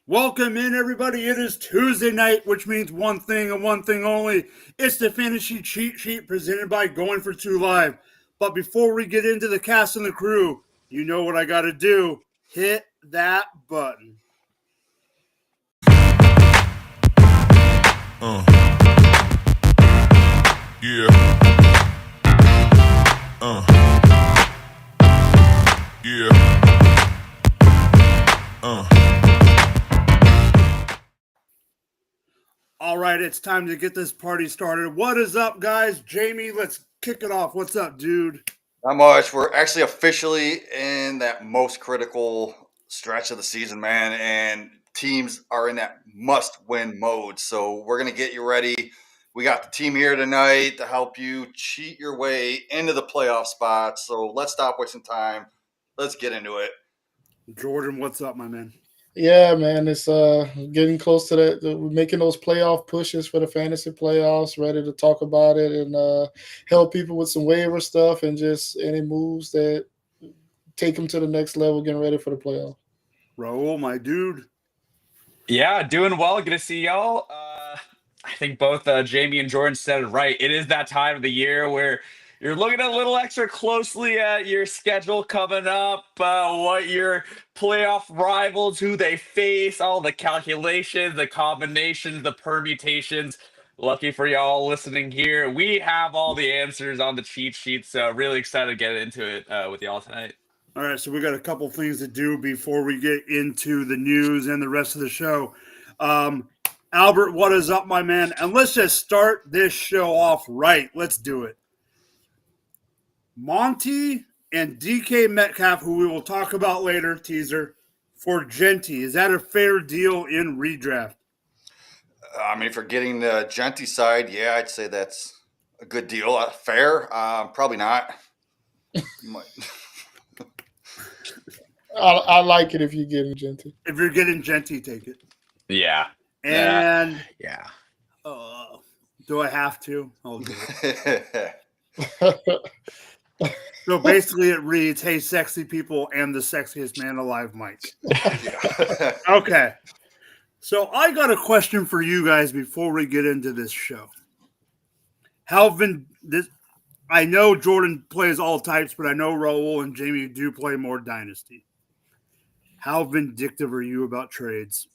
Welcome in, everybody. It is Tuesday night, which means one thing and one thing only. It's the Fantasy Cheatsheet presented by Going for Two Live. But before we get into the cast and the crew, you know what I got to do. Hit that button. Yeah. Yeah. All right, it's time to get this party started. What is up, guys? Jamie, let's kick it off. What's up, dude? Not much. We're actually officially in that most critical stretch of the season, man, and teams are in that must-win mode. So we're going to get you ready. We got the team here tonight to help you cheat your way into the playoff spot. So let's stop wasting time. Let's get into it. Jordan, what's up, my man? Yeah, man, it's getting close to that. We're making those playoff pushes for the fantasy playoffs. Ready to talk about it and help people with some waiver stuff and just any moves that take them to the next level. Getting ready for the playoff. Raul, my dude. Yeah, doing well. Good to see y'all. I think both Jamie and Jordan said it right. It is that time of the year where you're looking a little extra closely at your schedule coming up, what your playoff rivals, who they face, all the calculations, the combinations, the permutations. Lucky for y'all listening here, we have all the answers on the cheat sheet. So really excited to get into it with y'all tonight. All right, so we got a couple things to do before we get into the news and the rest of the show. Albert, what is up, my man? And let's just start this show off right. Let's do it. Monty and DK Metcalf, who we will talk about later, teaser, for Genty. Is that a fair deal in redraft? I mean, for getting the Genty side, yeah, I'd say that's a good deal. Fair? Probably not. I like it if you get Genty. If you're getting Genty, take it. Yeah. And yeah. Do I have to? I'll do it. Yeah. So basically it reads, hey, sexy people and the sexiest man alive, Mike. Okay. So I got a question for you guys before we get into this show. I know Jordan plays all types, but I know Raul and Jamie do play more Dynasty. How vindictive are you about trades?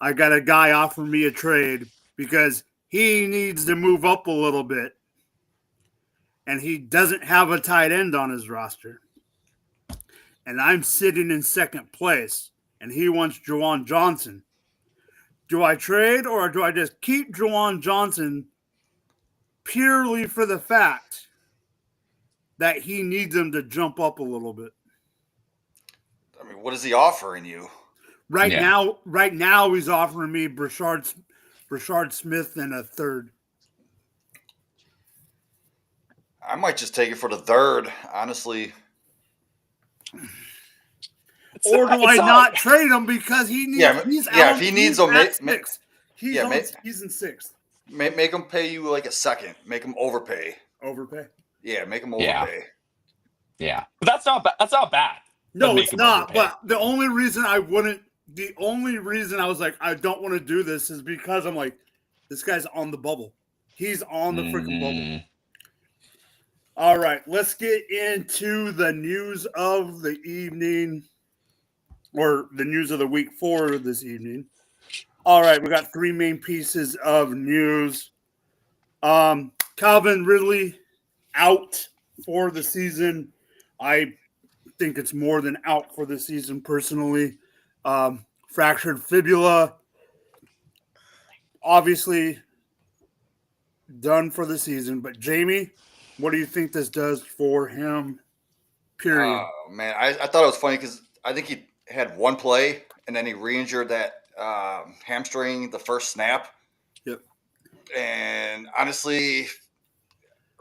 I got a guy offering me a trade because he needs to move up a little bit. And he doesn't have a tight end on his roster. And I'm sitting in second place, and he wants Juwan Johnson. Do I trade or do I just keep Juwan Johnson purely for the fact that he needs him to jump up a little bit? I mean, what is he offering you? Right now he's offering me Brashard Smith and a third. I might just take it for the third, honestly. Or do I not trade him because he needs? If he needs them, he's in sixth. Make him pay you like a second. Make him overpay. Overpay. Yeah, make him overpay. Yeah, but that's not bad. No, it's not. Overpay. But the only reason I was like, I don't want to do this is because I'm like, this guy's on the bubble. He's on the freaking bubble. All right, let's get into the news of the evening, or the news of the week for this evening. All right, we got three main pieces of news. Calvin Ridley out for the season. I think it's more than out for the season personally. Fractured fibula. Obviously done for the season, but Jamie, what do you think this does for him? Period. Oh, man. I thought it was funny because I think he had one play and then he re-injured that hamstring the first snap. Yep. And honestly,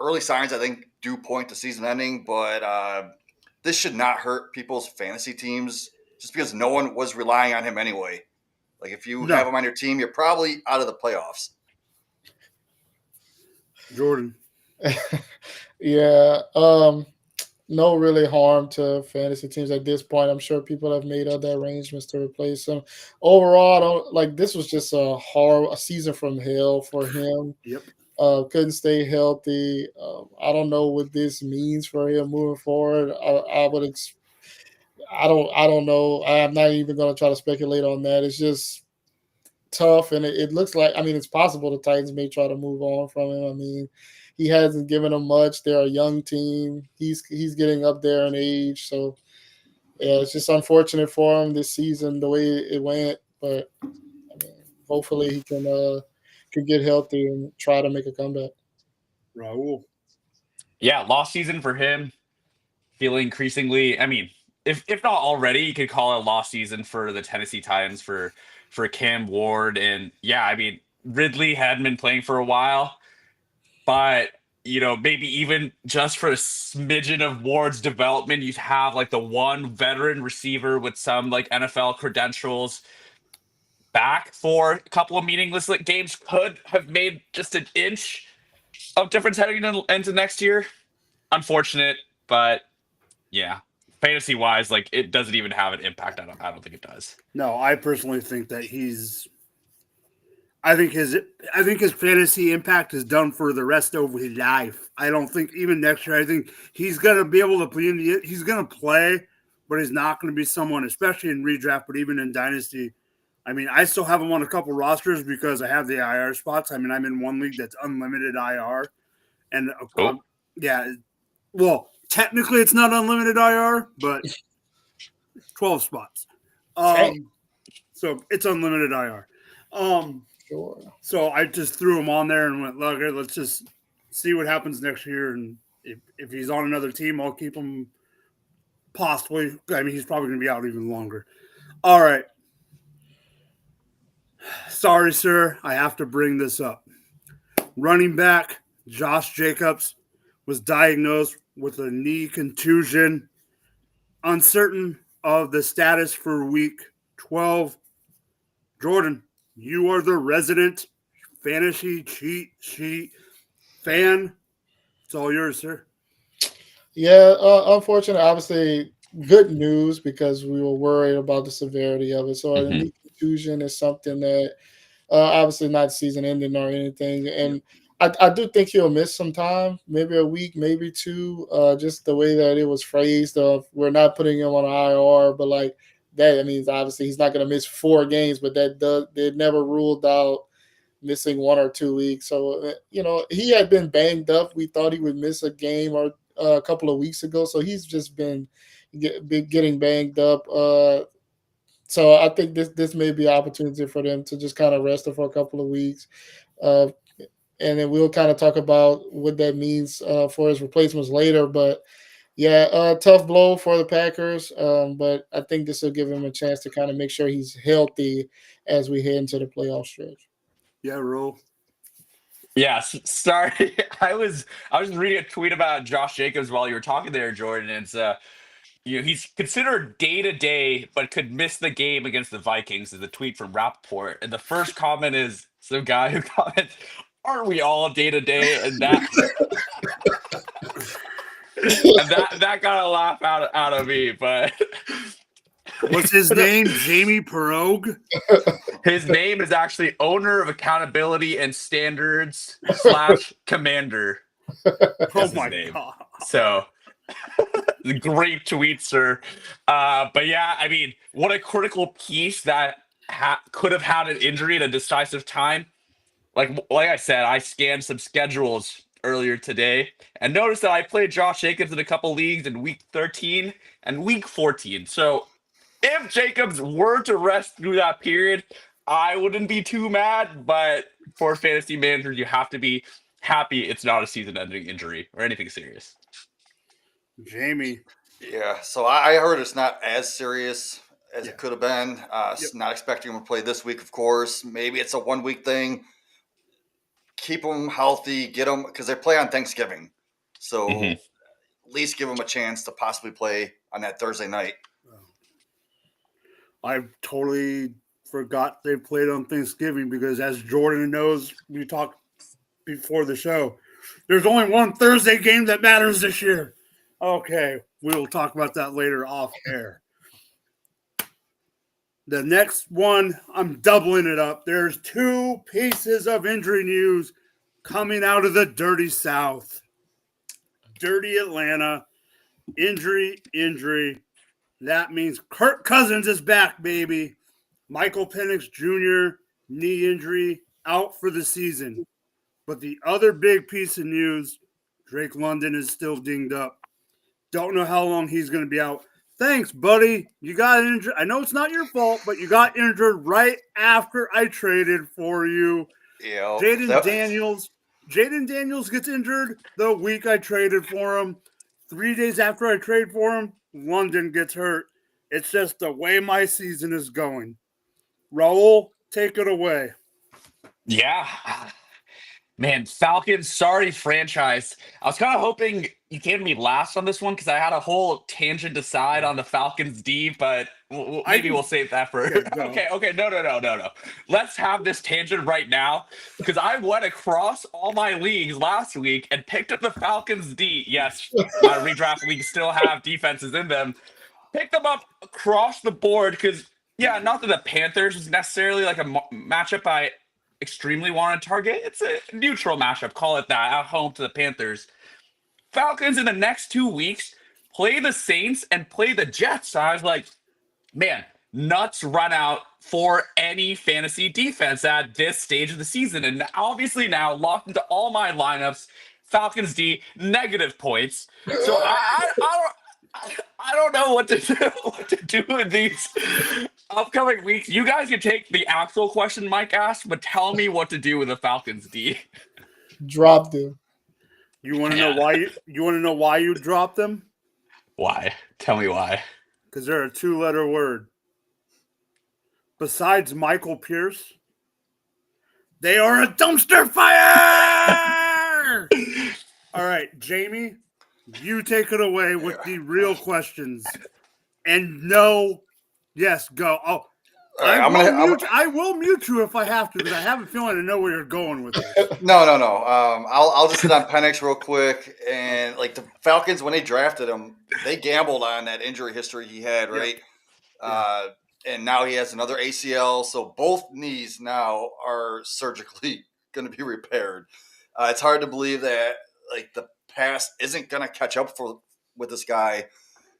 early signs I think do point to season ending, but this should not hurt people's fantasy teams just because no one was relying on him anyway. Like if you have him on your team, you're probably out of the playoffs. Jordan. Yeah. no really harm to fantasy teams at this point. I'm sure people have made other arrangements to replace him. Overall, I don't like this was just a season from hell for him. Yep. Couldn't stay healthy. I don't know what this means for him moving forward. I don't know. I'm not even going to try to speculate on that. It's just tough, and it looks like. I mean, it's possible the Titans may try to move on from him. I mean, he hasn't given them much. They're a young team. He's getting up there in age, so yeah, it's just unfortunate for him this season the way it went. But I mean, hopefully he can get healthy and try to make a comeback. Raul. Yeah, lost season for him. Feeling increasingly, I mean, if not already, you could call it a lost season for the Tennessee Titans for Cam Ward. And yeah, I mean, Ridley hadn't been playing for a while, but maybe even just for a smidgen of Ward's development, you'd have like the one veteran receiver with some like NFL credentials back for a couple of meaningless games could have made just an inch of difference heading into next year. Unfortunate, but yeah, fantasy wise, like it doesn't even have an impact. I don't think it does. No, I personally think that I think his fantasy impact is done for the rest of his life. I don't think even next year. I think he's gonna be able to play he's gonna play, but he's not gonna be someone, especially in redraft, but even in dynasty. I mean, I still have him on a couple rosters because I have the IR spots. I mean, I'm in one league that's unlimited IR, and yeah, well, technically it's not unlimited IR, but 12 spots. So it's unlimited IR. Sure. So I just threw him on there and went, look, let's just see what happens next year. And if he's on another team, I'll keep him possibly. I mean, he's probably going to be out even longer. All right. Sorry, sir. I have to bring this up. Running back Josh Jacobs was diagnosed with a knee contusion. Uncertain of the status for week 12. Jordan, you are the resident fantasy cheat sheet fan. It's all yours, sir. Yeah, unfortunately, obviously, good news because we were worried about the severity of it. So, a knee contusion is something that obviously not season ending or anything. And I do think he'll miss some time, maybe a week, maybe two. Just the way that it was phrased of we're not putting him on IR, but like that means obviously he's not going to miss 4 games, but they never ruled out missing 1 or 2 weeks. So he had been banged up. We thought he would miss a game or a couple of weeks ago. So he's just been getting banged up. So I think this may be an opportunity for them to just kind of rest him for a couple of weeks. And then we'll kind of talk about what that means for his replacements later. But yeah, tough blow for the Packers. But I think this will give him a chance to kind of make sure he's healthy as we head into the playoff stretch. Yeah, roll. Yeah, sorry. I was reading a tweet about Josh Jacobs while you were talking there, Jordan. And it's he's considered day-to-day, but could miss the game against the Vikings, is a tweet from Rappaport. And the first comment is some guy who comments, aren't we all day-to-day? And that that got a laugh out of me, but what's his name? Jamie Perogue? His name is actually owner of accountability and standards / commander. Oh my God. So great tweet, sir. But yeah, I mean, what a critical piece that could have had an injury at a decisive time. Like I said, I scanned some schedules earlier today and noticed that I played Josh Jacobs in a couple leagues in week 13 and week 14. So if Jacobs were to rest through that period, I wouldn't be too mad. But for fantasy managers, you have to be happy it's not a season-ending injury or anything serious. Jamie. Yeah, so I heard it's not as serious as it could have been. Not expecting him to play this week, of course. Maybe it's a 1-week thing. Keep them healthy, get them, because they play on Thanksgiving. So at least give them a chance to possibly play on that Thursday night. I totally forgot they played on Thanksgiving because, as Jordan knows, we talked before the show, there's only one Thursday game that matters this year. Okay, we will talk about that later off air. The next one, I'm doubling it up. There's 2 pieces of injury news coming out of the dirty South. Dirty Atlanta. Injury. That means Kirk Cousins is back, baby. Michael Penix Jr., knee injury, out for the season. But the other big piece of news, Drake London is still dinged up. Don't know how long he's going to be out. Thanks, buddy. You got injured. I know it's not your fault, but you got injured right after I traded for you. Yeah, Jaden Daniels gets injured the week I traded for him. 3 days after I trade for him, London gets hurt. It's just the way my season is going. Raul, take it away. Yeah. Man, Falcons, sorry franchise. I was kind of hoping you came to me last on this one because I had a whole tangent aside on the Falcons D, but maybe we'll save that for. Okay. No. Let's have this tangent right now because I went across all my leagues last week and picked up the Falcons D. Yes, my redraft leagues still have defenses in them. Picked them up across the board because, yeah, not that the Panthers was necessarily like a matchup I extremely want to target. It's a neutral matchup, call it that, at home to the Panthers. Falcons in the next 2 weeks play the Saints and play the Jets. So I was like, man, nuts run out for any fantasy defense at this stage of the season. And obviously now locked into all my lineups, Falcons D, negative points. So I don't know what to do with these upcoming weeks. You guys can take the actual question Mike asked, but tell me what to do with the Falcons D. Drop them. You want to know why? You want to know why you dropped them? Why? Tell me why. Because they're a 2-letter word. Besides Michael Pierce, they are a dumpster fire. All right, Jamie, you take it away with the real questions. And no, yes, go. Oh, right, I will mute you if I have to because I have a feeling I know where you're going with this. No. I'll just hit on Penix real quick. And like the Falcons, when they drafted him, they gambled on that injury history he had, right? Yeah. And now he has another ACL, so both knees now are surgically going to be repaired. It's hard to believe that like the past isn't going to catch up with this guy.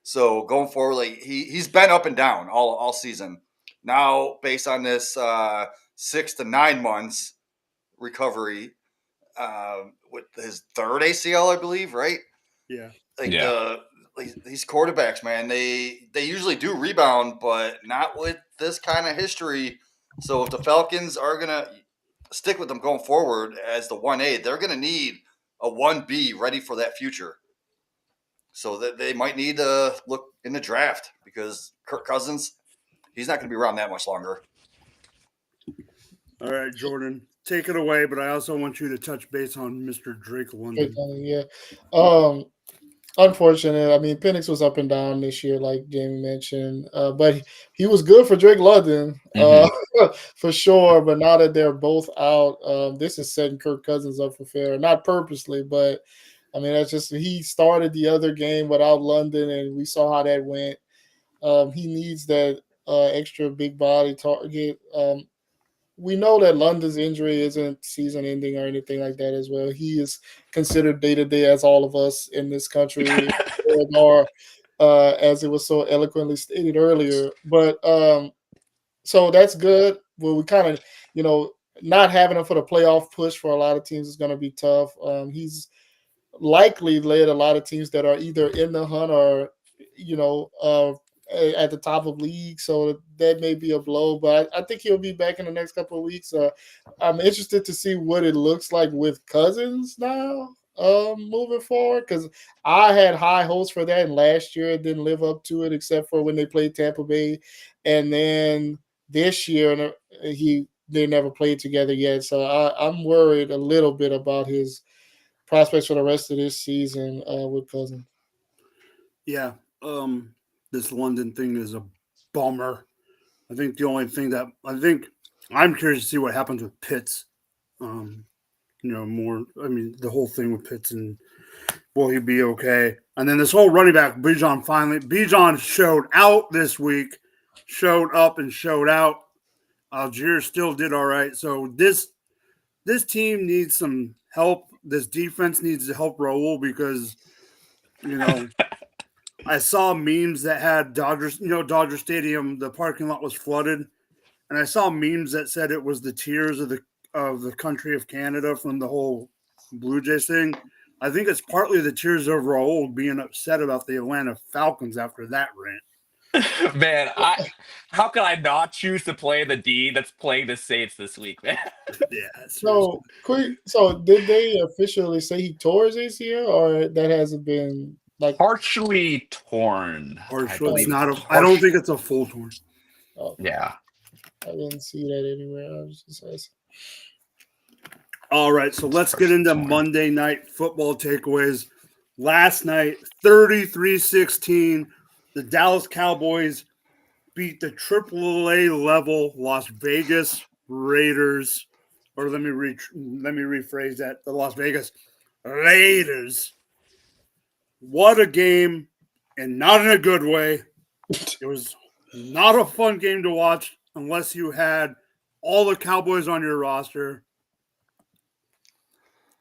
So going forward, like he's been up and down all season. Now, based on this 6 to 9 months recovery with his third ACL, I believe, right? Yeah. These quarterbacks, man, they usually do rebound, but not with this kind of history. So if the Falcons are gonna stick with them going forward as the 1A, they're gonna need a 1B ready for that future. So that they might need to look in the draft because Kirk Cousins, he's not going to be around that much longer. All right, Jordan, take it away. But I also want you to touch base on Mr. Drake London. Yeah. Unfortunate. I mean, Penix was up and down this year, like Jamie mentioned, but he was good for Drake London for sure. But now that they're both out, this is setting Kirk Cousins up for failure. Not purposely, but I mean, that's just he started the other game without London, and we saw how that went. He needs that extra big body target. We know that London's injury isn't season ending or anything like that as well. He is considered day-to-day as all of us in this country are, as it was so eloquently stated earlier. But so that's good. Well, we kind of, not having him for the playoff push for a lot of teams is going to be tough. He's likely led a lot of teams that are either in the hunt or, at the top of league, so that may be a blow, but I think he'll be back in the next couple of weeks. I'm interested to see what it looks like with Cousins now moving forward, because I had high hopes for that, and last year it didn't live up to it except for when they played Tampa Bay, and then this year they never played together yet, so I'm worried a little bit about his prospects for the rest of this season with Cousins. Yeah. This London thing is a bummer. I think the only thing that I'm curious to see what happens with Pitts. The whole thing with Pitts and will he be okay? And then this whole running back, Bijan showed out this week, showed up and showed out. Algier still did all right. So this team needs some help. This defense needs to help Raul because, I saw memes that had Dodger Stadium, the parking lot was flooded. And I saw memes that said it was the tears of the country of Canada from the whole Blue Jays thing. I think it's partly the tears of Raul being upset about the Atlanta Falcons after that rant. Man, how could I not choose to play the D that's playing the Saints this week, man? Yeah. So did they officially say he tore his ACL, or that hasn't been like Partially torn. It's not I don't think it's a full torn. Oh, yeah. I didn't see that anywhere. I was just asking. All right, so let's get into Monday Night Football takeaways. Last night, 33-16, the Dallas Cowboys beat the AAA level Las Vegas Raiders, or let me rephrase that: the Las Vegas Raiders. What a game, and not in a good way. It was not a fun game to watch unless you had all the Cowboys on your roster.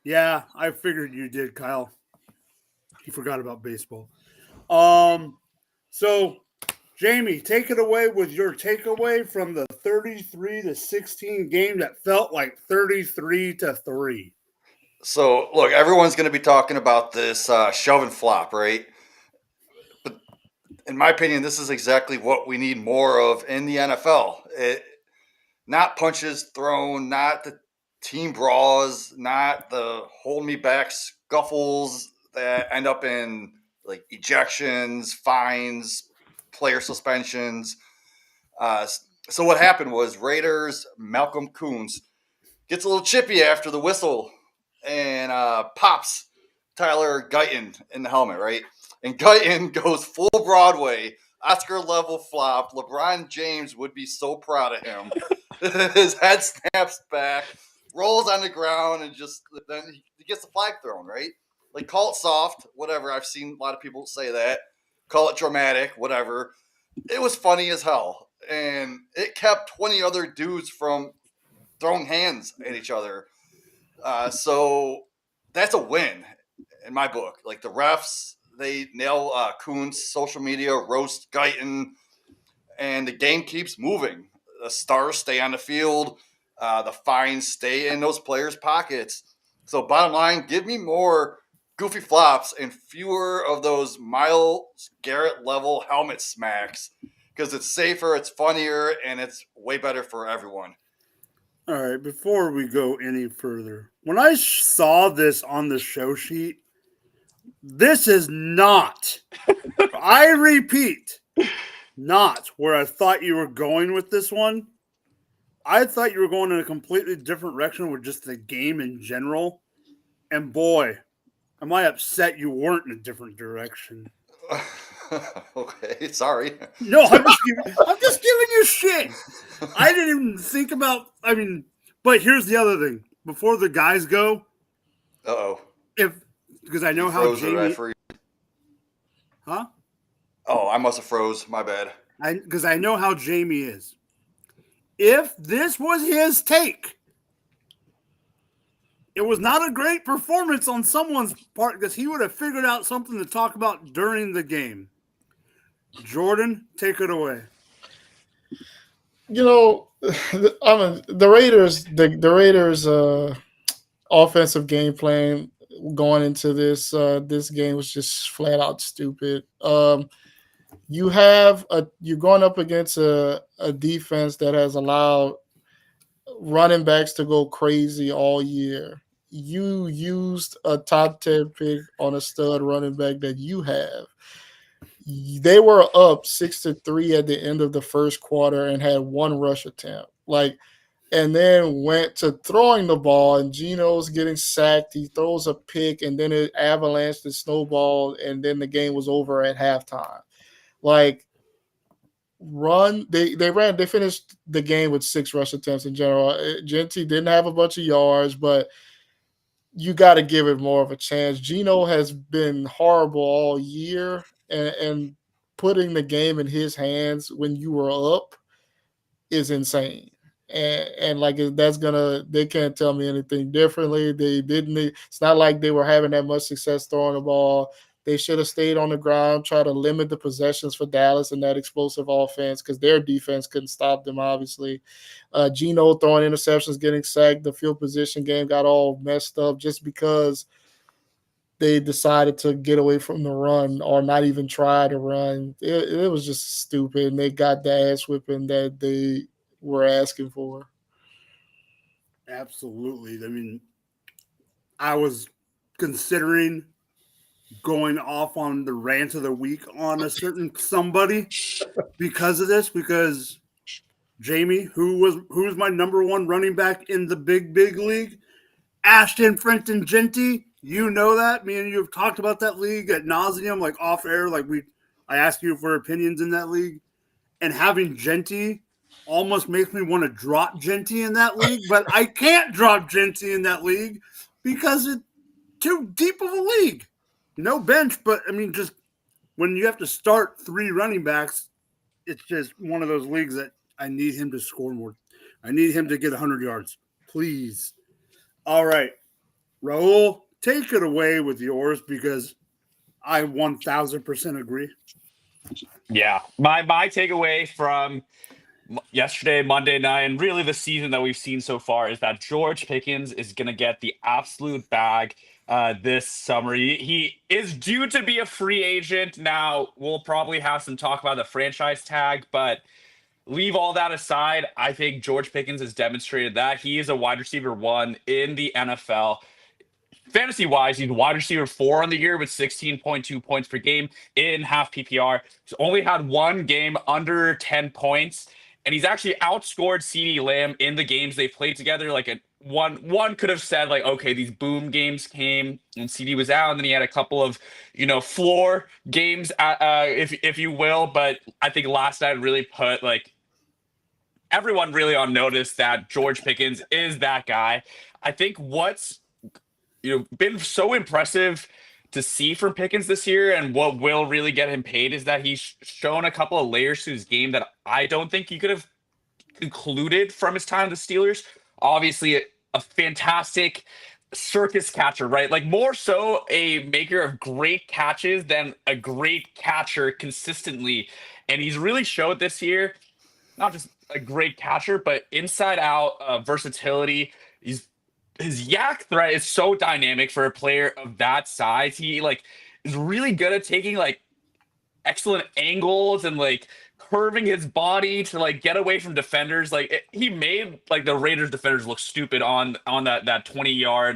Yeah, I figured you did, Kyle. He forgot about baseball. So, Jamie, take it away with your takeaway from the 33-16 game that felt like 33-3. So, look, everyone's going to be talking about this shove and flop, right? But in my opinion, this is exactly what we need more of in the NFL. Not punches thrown, not the team brawls, not the hold me back scuffles that end up in like ejections, fines, player suspensions. So what happened was Raiders Malcolm Coons gets a little chippy after the whistle and pops Tyler Guyton in the helmet, right? And Guyton goes full Broadway, Oscar level flop. LeBron James would be so proud of him. His head snaps back, rolls on the ground, and just then he gets the flag thrown, right? Like, call it soft, whatever. I've seen a lot of people say that. Call it dramatic, whatever. It was funny as hell. And it kept 20 other dudes from throwing hands at each other. So that's a win in my book. Like, the refs, they nail Coons' social media, roast Guyton, and the game keeps moving. The stars stay on the field. The fines stay in those players' pockets. So bottom line, give me more goofy flops and fewer of those Myles Garrett level helmet smacks, because it's safer, it's funnier, and it's way better for everyone. All right, before we go any further, when I saw this on the show sheet, this is not, I repeat, not where I thought you were going with this one. I thought you were going in a completely different direction with just the game in general. And boy, am I upset you weren't in a different direction. Okay, sorry. No, I'm just giving you shit. I didn't even think about, but here's the other thing. Before the guys go, because I know how Jamie, huh? Oh, I must have froze. My bad. Because I know how Jamie is. If this was his take, it was not a great performance on someone's part because he would have figured out something to talk about during the game. Jordan, take it away. The Raiders' offensive game plan going into this game was just flat out stupid. You're going up against a defense that has allowed running backs to go crazy all year. You used a top 10 pick on a stud running back that you have. They were up 6-3 at the end of the first quarter and had one rush attempt. And then went to throwing the ball, and Geno's getting sacked. He throws a pick, and then it avalanched and snowballed, and then the game was over at halftime. They finished the game with 6 rush attempts in general. Genty didn't have a bunch of yards, but you got to give it more of a chance. Geno has been horrible all year, and putting the game in his hands when you were up is insane. And like they can't tell me anything differently. They didn't. It's not like they were having that much success throwing the ball. They should have stayed on the ground, try to limit the possessions for Dallas and that explosive offense because their defense couldn't stop them, obviously. Geno throwing interceptions, getting sacked, the field position game got all messed up just because they decided to get away from the run or not even try to run. It was just stupid, and they got the ass whipping that they were asking for. Absolutely. I mean, I was considering going off on the rant of the week on a certain somebody because of this, because Jamie, who's my number one running back in the big league, Ashton Frenton Genty, you know that. Me and you have talked about that league at nauseum, like off air, I asked you for opinions in that league. And having Genty almost makes me want to drop Genty in that league, but I can't drop Genty in that league because it's too deep of a league. No bench, but I mean, just when you have to start 3 running backs, it's just one of those leagues that I need him to score more. I need him to get 100 yards. Please. All right. Raul, take it away with yours because I 1,000% agree. Yeah. My takeaway from yesterday, Monday night, and really the season that we've seen so far is that George Pickens is going to get the absolute bag this summer. He is due to be a free agent. Now, we'll probably have some talk about the franchise tag, but leave all that aside. I think George Pickens has demonstrated that he is a wide receiver 1 in the NFL. Fantasy-wise, he's wide receiver 4 on the year with 16.2 points per game in half PPR. He's only had 1 game under 10 points, and he's actually outscored CeeDee Lamb in the games they played together. Like one could have said, like, okay, these boom games came and CeeDee was out, and then he had a couple of, floor games, if you will. But I think last night really put like everyone really on notice that George Pickens is that guy. I think what's been so impressive to see from Pickens this year, and what will really get him paid is that he's shown a couple of layers to his game that I don't think he could have concluded from his time with the Steelers. Obviously, a fantastic circus catcher, right? Like more so a maker of great catches than a great catcher consistently. And he's really showed this year, not just a great catcher, but inside out versatility. His yak threat is so dynamic for a player of that size. He is really good at taking excellent angles and curving his body to get away from defenders. He made the Raiders defenders look stupid on that 20-yard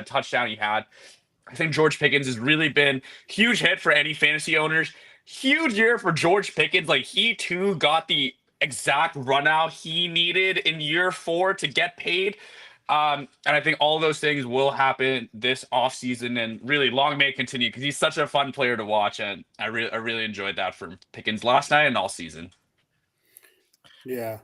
touchdown he had. I think George Pickens has really been huge hit for any fantasy owners. Huge year for George Pickens. He too got the exact run out he needed in year 4 to get paid. And I think all of those things will happen this offseason, and really long may it continue because he's such a fun player to watch. And I really enjoyed that from Pickens last night and all season. Yeah.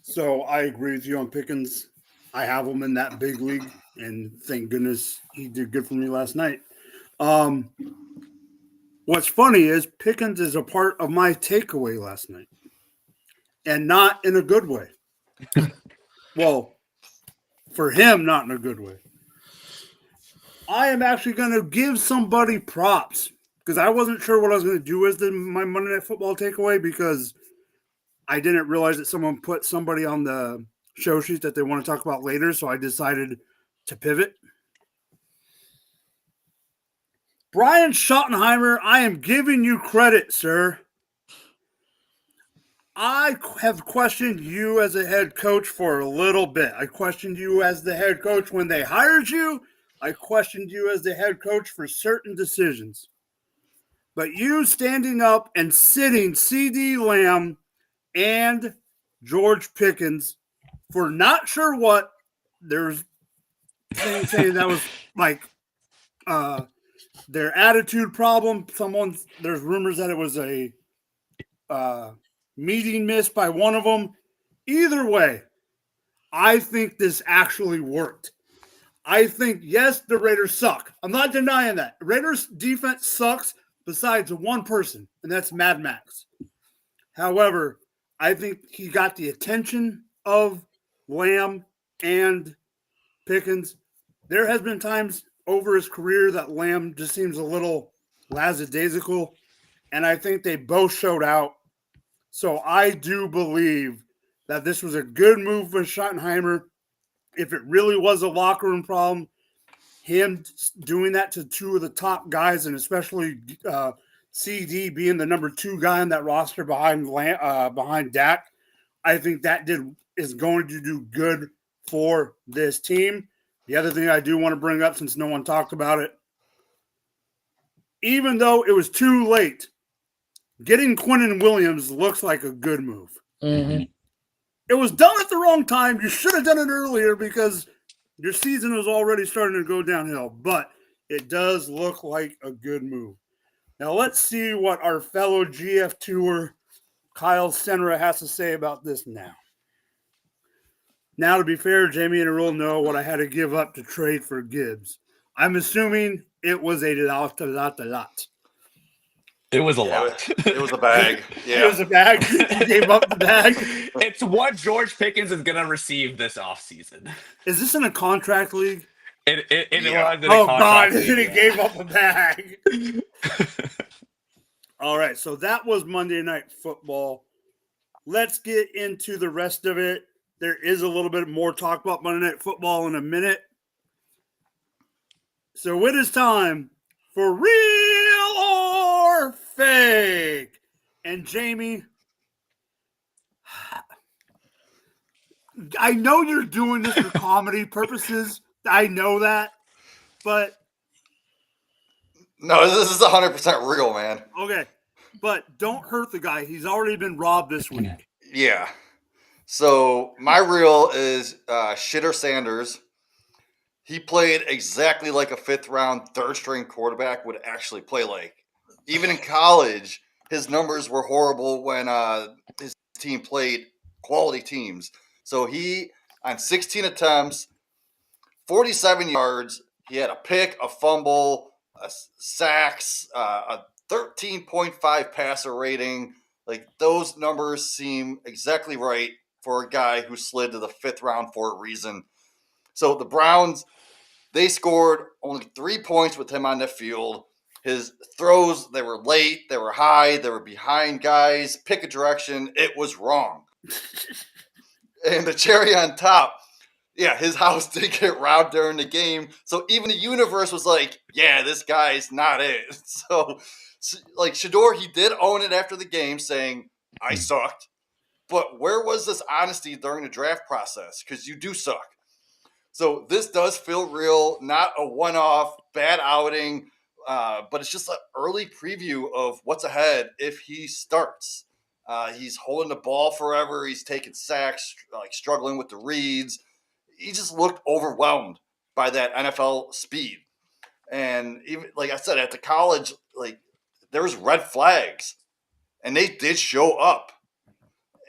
So I agree with you on Pickens. I have him in that big league, and thank goodness he did good for me last night. What's funny is Pickens is a part of my takeaway last night, and not in a good way. Well, for him, not in a good way. I am actually going to give somebody props because I wasn't sure what I was going to do as my Monday Night Football takeaway because I didn't realize that someone put somebody on the show sheet that they want to talk about later, so I decided to pivot. Brian Schottenheimer, I am giving you credit, sir. I have questioned you as a head coach for a little bit. I questioned you as the head coach when they hired you. I questioned you as the head coach for certain decisions. But you standing up and sitting CeeDee Lamb and George Pickens for not sure what, there's saying that was their attitude problem. There's rumors that it was a meeting missed by one of them. Either way, I think this actually worked. I think, yes, the Raiders suck. I'm not denying that. Raiders defense sucks besides one person, and that's Mad Max. However, I think he got the attention of Lamb and Pickens. There has been times over his career that Lamb just seems a little lackadaisical, and I think they both showed out. So I do believe that this was a good move for Schottenheimer. If it really was a locker room problem, him doing that to two of the top guys, and especially CD being the number 2 guy on that roster behind Dak, I think that is going to do good for this team. The other thing I do want to bring up, since no one talked about it, even though it was too late, getting Quinnen Williams looks like a good move. Mm-hmm. It was done at the wrong time. You should have done it earlier because your season was already starting to go downhill. But it does look like a good move. Now let's see what our fellow GF tour, Kyle Senra, has to say about this now. Now, to be fair, Jamie and Errol know what I had to give up to trade for Gibbs. I'm assuming it was a lot. It was a lot. It was a bag. Yeah. It was a bag. You gave up the bag. It's what George Pickens is going to receive this offseason. Is this in a contract league? It Yeah. was in a Oh, contract God. league, He gave up a bag. All right. So that was Monday Night Football. Let's get into the rest of it. There is a little bit more talk about Monday Night Football in a minute. So it is time for Real or Fake. And Jamie, I know you're doing this for comedy purposes. I know that. But No, this is 100% real, man. okay. But don't hurt the guy. He's already been robbed this week. Yeah. So my reel is Shitter Sanders. He played exactly like a 5th-round, 3rd-string quarterback would actually play like. Even in college, his numbers were horrible when his team played quality teams. So he, on 16 attempts, 47 yards, he had a pick, a fumble, sacks, a 13.5 passer rating. Like, those numbers seem exactly right for a guy who slid to the 5th round for a reason. So the Browns, they scored only 3 points with him on the field. His throws, they were late, they were high, they were behind guys. Pick a direction, it was wrong. And the cherry on top, yeah, his house did get robbed during the game. So even the universe was like, yeah, this guy's not it. So, like, Shador, he did own it after the game, saying, I sucked. But where was this honesty during the draft process? Because you do suck. So this does feel real, not a one-off bad outing, but it's just an early preview of what's ahead if he starts. He's holding the ball forever. He's taking sacks, like struggling with the reads. He just looked overwhelmed by that NFL speed. And even, like I said, at the college, like, there was red flags, and they did show up.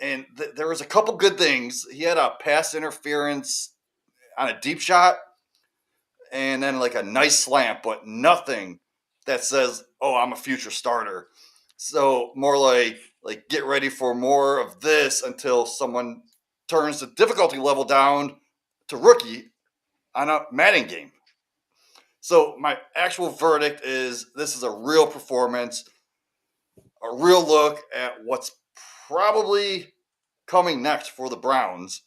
And there was a couple good things. He had a pass interference on a deep shot, and then like a nice slant, but nothing that says, oh, I'm a future starter. So more like get ready for more of this until someone turns the difficulty level down to rookie on a Madden game. So my actual verdict is this is a real performance, a real look at what's probably coming next for the Browns.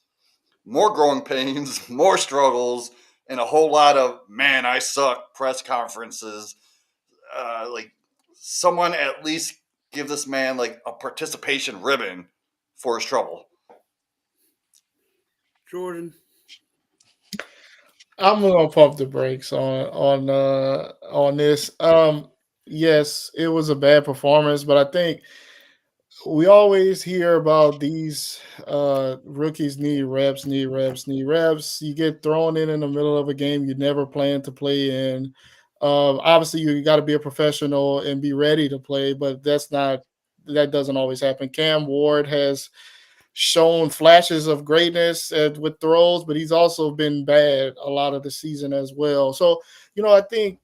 More growing pains, more struggles, and a whole lot of, man, I suck press conferences. Like, someone at least give this man like a participation ribbon for his trouble. Jordan. I'm gonna pump the brakes on this. Yes, it was a bad performance, but I think we always hear about these rookies need reps. You get thrown in the middle of a game you never planned to play in. Obviously, you got to be a professional and be ready to play, but that doesn't always happen. Cam Ward has shown flashes of greatness with throws, but he's also been bad a lot of the season as well. So, I think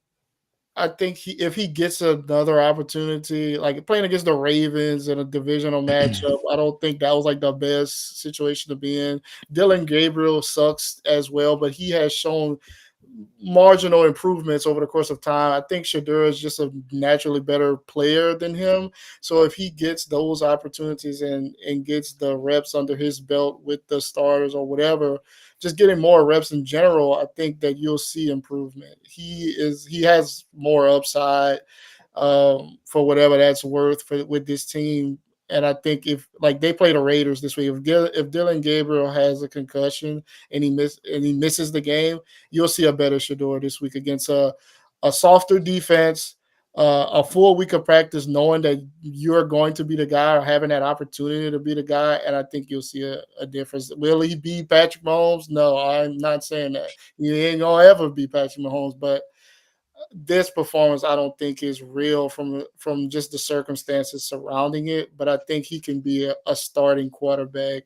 if he gets another opportunity, like playing against the Ravens in a divisional matchup, I don't think that was like the best situation to be in. Dylan Gabriel sucks as well, but he has shown marginal improvements over the course of time. I think Shedeur is just a naturally better player than him. So if he gets those opportunities and gets the reps under his belt with the starters or whatever, just getting more reps in general, I think that you'll see improvement. He has more upside for whatever that's worth with this team. And I think if like they play the Raiders this week, if Dylan Gabriel has a concussion and he misses the game, you'll see a better Shedeur this week against a softer defense, a full week of practice, knowing that you're going to be the guy or having that opportunity to be the guy. And I think you'll see a difference. Will he be Patrick Mahomes? No, I'm not saying that. He ain't gonna ever be Patrick Mahomes, but this performance I don't think is real from just the circumstances surrounding it. But I think he can be a starting quarterback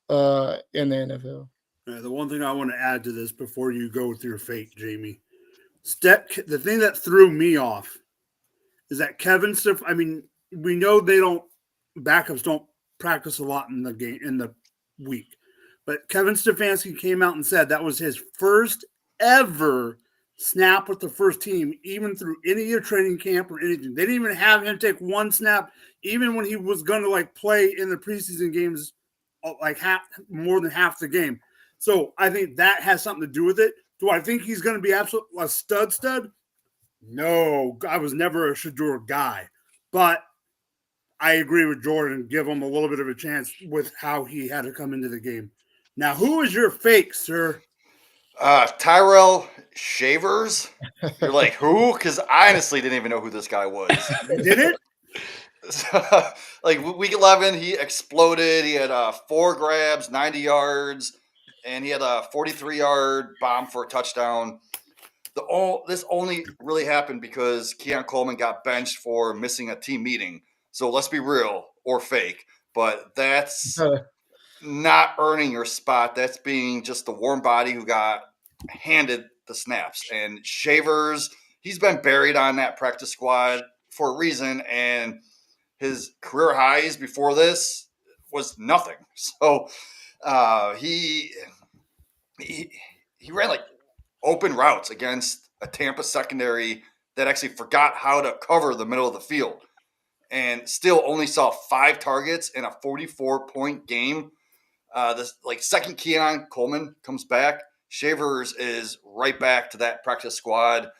in the NFL. The one thing I want to add to this before you go with your fake, Jamie, the thing that threw me off is that Kevin Stefanski. I mean, we know backups don't practice a lot in the week, but Kevin Stefanski came out and said that was his first ever snap with the first team, even through any year training camp or anything. They didn't even have him take one snap, even when he was going to play in the preseason games, more than half the game. So I think that has something to do with it. Do I think he's going to be absolutely a stud? No, I was never a Shedeur guy, but I agree with Jordan. Give him a little bit of a chance with how he had to come into the game. Now, who is your fake, sir? Tyrell Shavers. You're like, who? Because I honestly didn't even know who this guy was. Did it? So, week 11, he exploded. He had 4 grabs, 90 yards, and he had a 43-yard bomb for a touchdown. This only really happened because Keon Coleman got benched for missing a team meeting. So let's be real or fake, but that's not earning your spot. That's being just the warm body who got handed the snaps. And Shavers, he's been buried on that practice squad for a reason, and his career highs before this was nothing. So he ran open routes against a Tampa secondary that actually forgot how to cover the middle of the field, and still only saw 5 targets in a 44-point game. This second Keon Coleman comes back, Shavers is right back to that practice squad,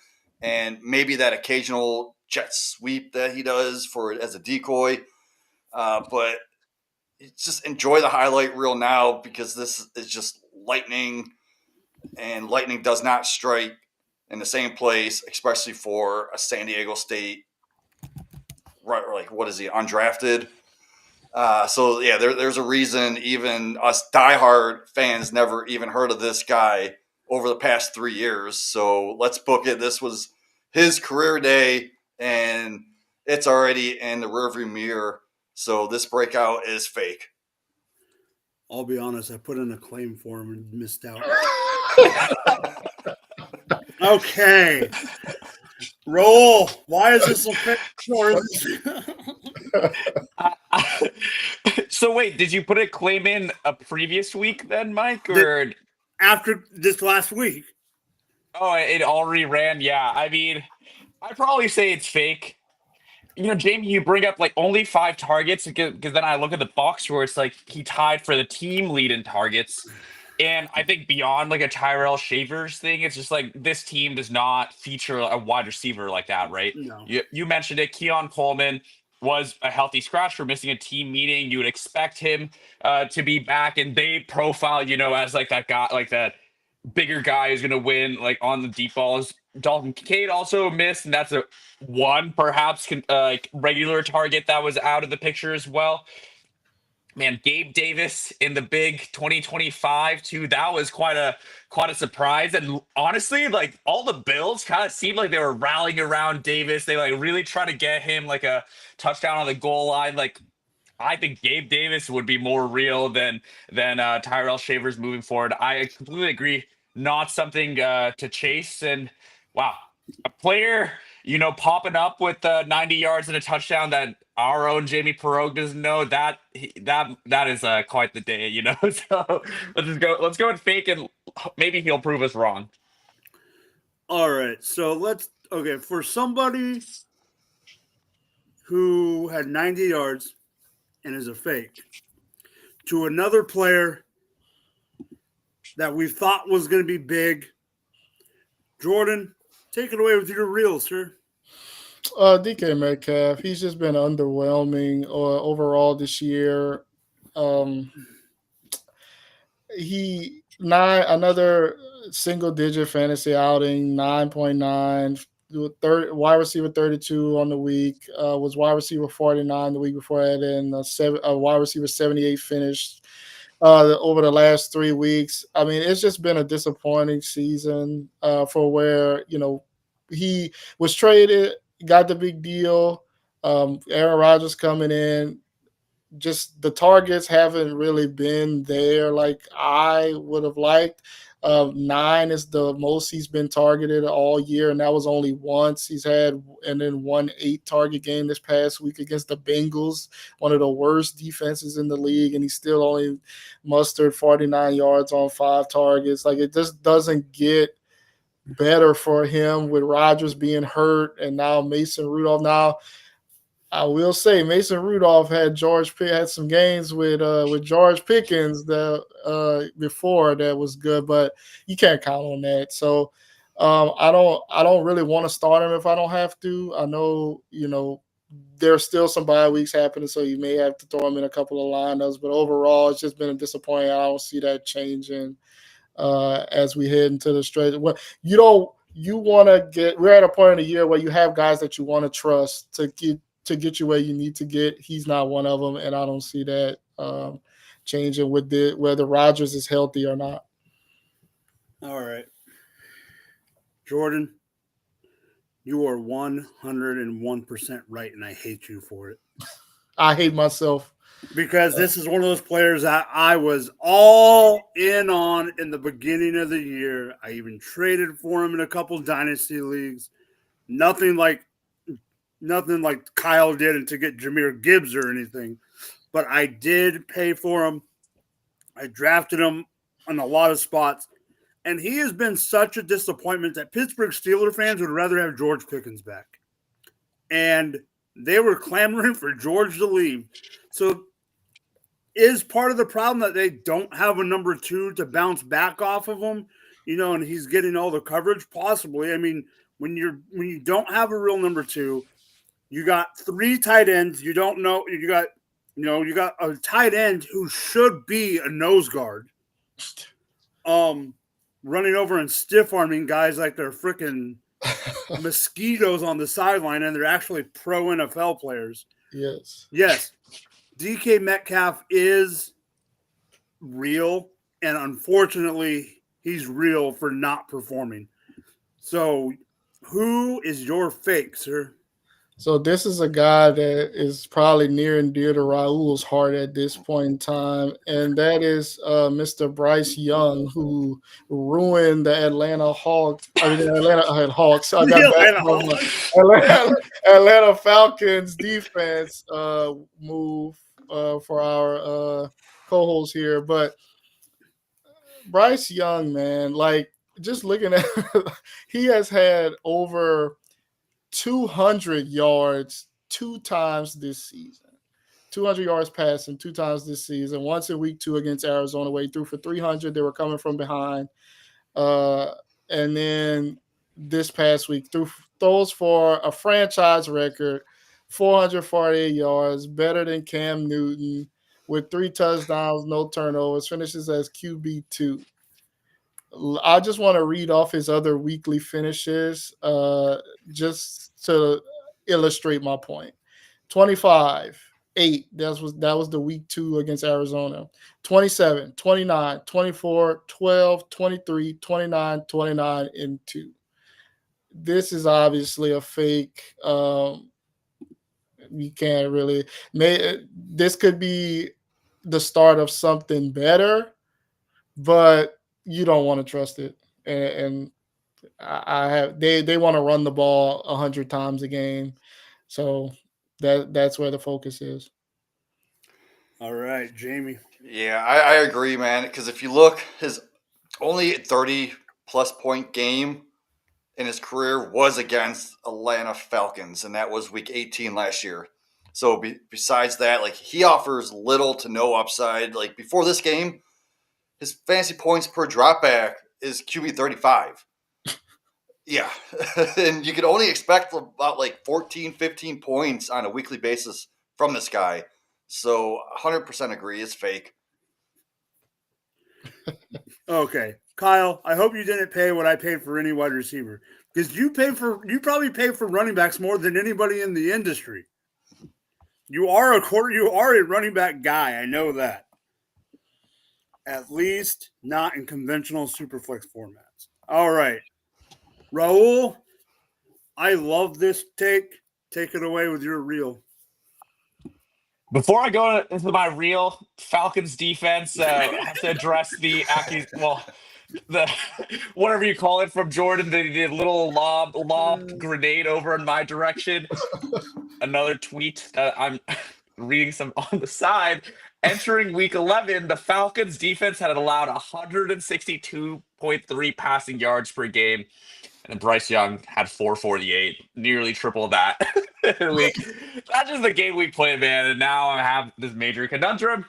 and maybe that occasional jet sweep that he does as a decoy. But just enjoy the highlight reel now, because this is just lightning, and lightning does not strike in the same place, especially for a San Diego State, right? What is he, undrafted? So yeah, there's a reason even us diehard fans never even heard of this guy over the past 3 years. So let's book it. This was his career day, and it's already in the rearview mirror. So this breakout is fake. I'll be honest, I put in a claim form and missed out. Okay. Roll. Why is this so short? So wait, did you put a claim in a previous week then, Mike? Or after this last week? Oh, it already ran. Yeah, I mean, I'd probably say it's fake. Jamie, you bring up only 5 targets, because then I look at the box score. It's he tied for the team lead in targets. And I think beyond a Tyrell Shavers thing, it's just this team does not feature a wide receiver like that, right? No. You mentioned it. Keon Coleman was a healthy scratch for missing a team meeting. You would expect him to be back, and they profile, as that guy, that bigger guy who's going to win on the deep balls. Dalton Kincaid also missed, and that's a one perhaps regular target that was out of the picture as well. Man, Gabe Davis in the big 2025 too. That was quite a surprise. And honestly, all the Bills kind of seemed like they were rallying around Davis. They really try to get him a touchdown on the goal line. I think Gabe Davis would be more real than Tyrell Shavers moving forward. I completely agree. Not something to chase. And wow, a player, popping up with 90 yards and a touchdown that our own Jamie Perrogue doesn't know, that is quite the day, So let's go and fake, and maybe he'll prove us wrong. All right, so for somebody who had 90 yards and is a fake, to another player that we thought was going to be big, Jordan, take it away with your reel, sir. DK Metcalf, he's just been underwhelming overall this year. Another single digit fantasy outing, 9.9, wide receiver 32 on the week, was wide receiver 49 the week before that, and wide receiver 78 finished over the last 3 weeks. I mean, it's just been a disappointing season for where, he was traded, got the big deal. Aaron Rodgers coming in. Just the targets haven't really been there like I would have liked. 9 is the most he's been targeted all year, and that was only once he's had, and then 1 8-target game this past week against the Bengals, one of the worst defenses in the league, and he still only mustered 49 yards on 5 targets. Like, it just doesn't get better for him with Rodgers being hurt and now Mason Rudolph. Now, I will say Mason Rudolph had some games with George Pickens before that was good, but you can't count on that. So I don't really want to start him if I don't have to. I know there's still some bye weeks happening, so you may have to throw him in a couple of lineups. But overall, it's just been a disappointment. I don't see that changing as we head into the stretch. Well, we're at a point in the year where you have guys that you want to trust to get you where you need to get. He's not one of them, and I don't see that changing with whether Rodgers is healthy or not. All right. Jordan, you are 101% right, and I hate you for it. I hate myself. Because this is one of those players that I was all in on in the beginning of the year. I even traded for him in a couple dynasty leagues. Nothing like Kyle did to get Jahmyr Gibbs or anything. But I did pay for him. I drafted him on a lot of spots. And he has been such a disappointment that Pittsburgh Steelers fans would rather have George Pickens back. And they were clamoring for George to leave. So is part of the problem that they don't have a number 2 to bounce back off of him, and he's getting all the coverage? Possibly. I mean, when you don't have a real number 2, you got 3 tight ends. You don't know. You got a tight end who should be a nose guard, running over and stiff arming guys like they're freaking mosquitoes on the sideline, and they're actually pro NFL players. Yes. DK Metcalf is real, and unfortunately, he's real for not performing. So, who is your fake, sir? So this is a guy that is probably near and dear to Raul's heart at this point in time, and that is Mr. Bryce Young, who ruined the Atlanta Hawks. Atlanta Hawks. I got that Atlanta Falcons defense move for our co-host here. But Bryce Young, man, like, just looking at he has had over 200 yards 2 times this season. 200 yards passing 2 times this season. Once in week 2 against Arizona, where he threw for 300. They were coming from behind. And then this past week, throws for a franchise record, 448 yards, better than Cam Newton, with 3 touchdowns, no turnovers, finishes as QB2. I just want to read off his other weekly finishes just to illustrate my point. 25, 8. That was the week 2 against Arizona. 27, 29, 24, 12, 23, 29, 29, and 2. This is obviously a fake. You can't really. This could be the start of something better, but you don't want to trust it. And I have they want to run the ball 100 times a game, so that's where the focus is. All right, Jamie. Yeah, I agree, man. Because if you look, his only 30-plus point game in his career was against Atlanta Falcons, and that was week 18 last year. So besides that, like, he offers little to no upside. Like, before this game, his fantasy points per dropback is QB 35. Yeah. And you could only expect about like 14, 15 points on a weekly basis from this guy. So 100% agree. It's fake. Okay, Kyle, I hope you didn't pay what I paid for any wide receiver, because you probably pay for running backs more than anybody in the industry. You are a running back guy. I know that. At least not in conventional superflex formats. All right, Raul, I love this take. Take it away with your reel. Before I go into my real Falcons defense, I have to address the the whatever you call it from Jordan, the little lob grenade over in my direction. Another tweet that I'm reading some on the side. Entering week 11, the Falcons defense had allowed 162.3 passing yards per game. And Bryce Young had 448, nearly triple that in a week. That's just the game we played, man. And now I have this major conundrum.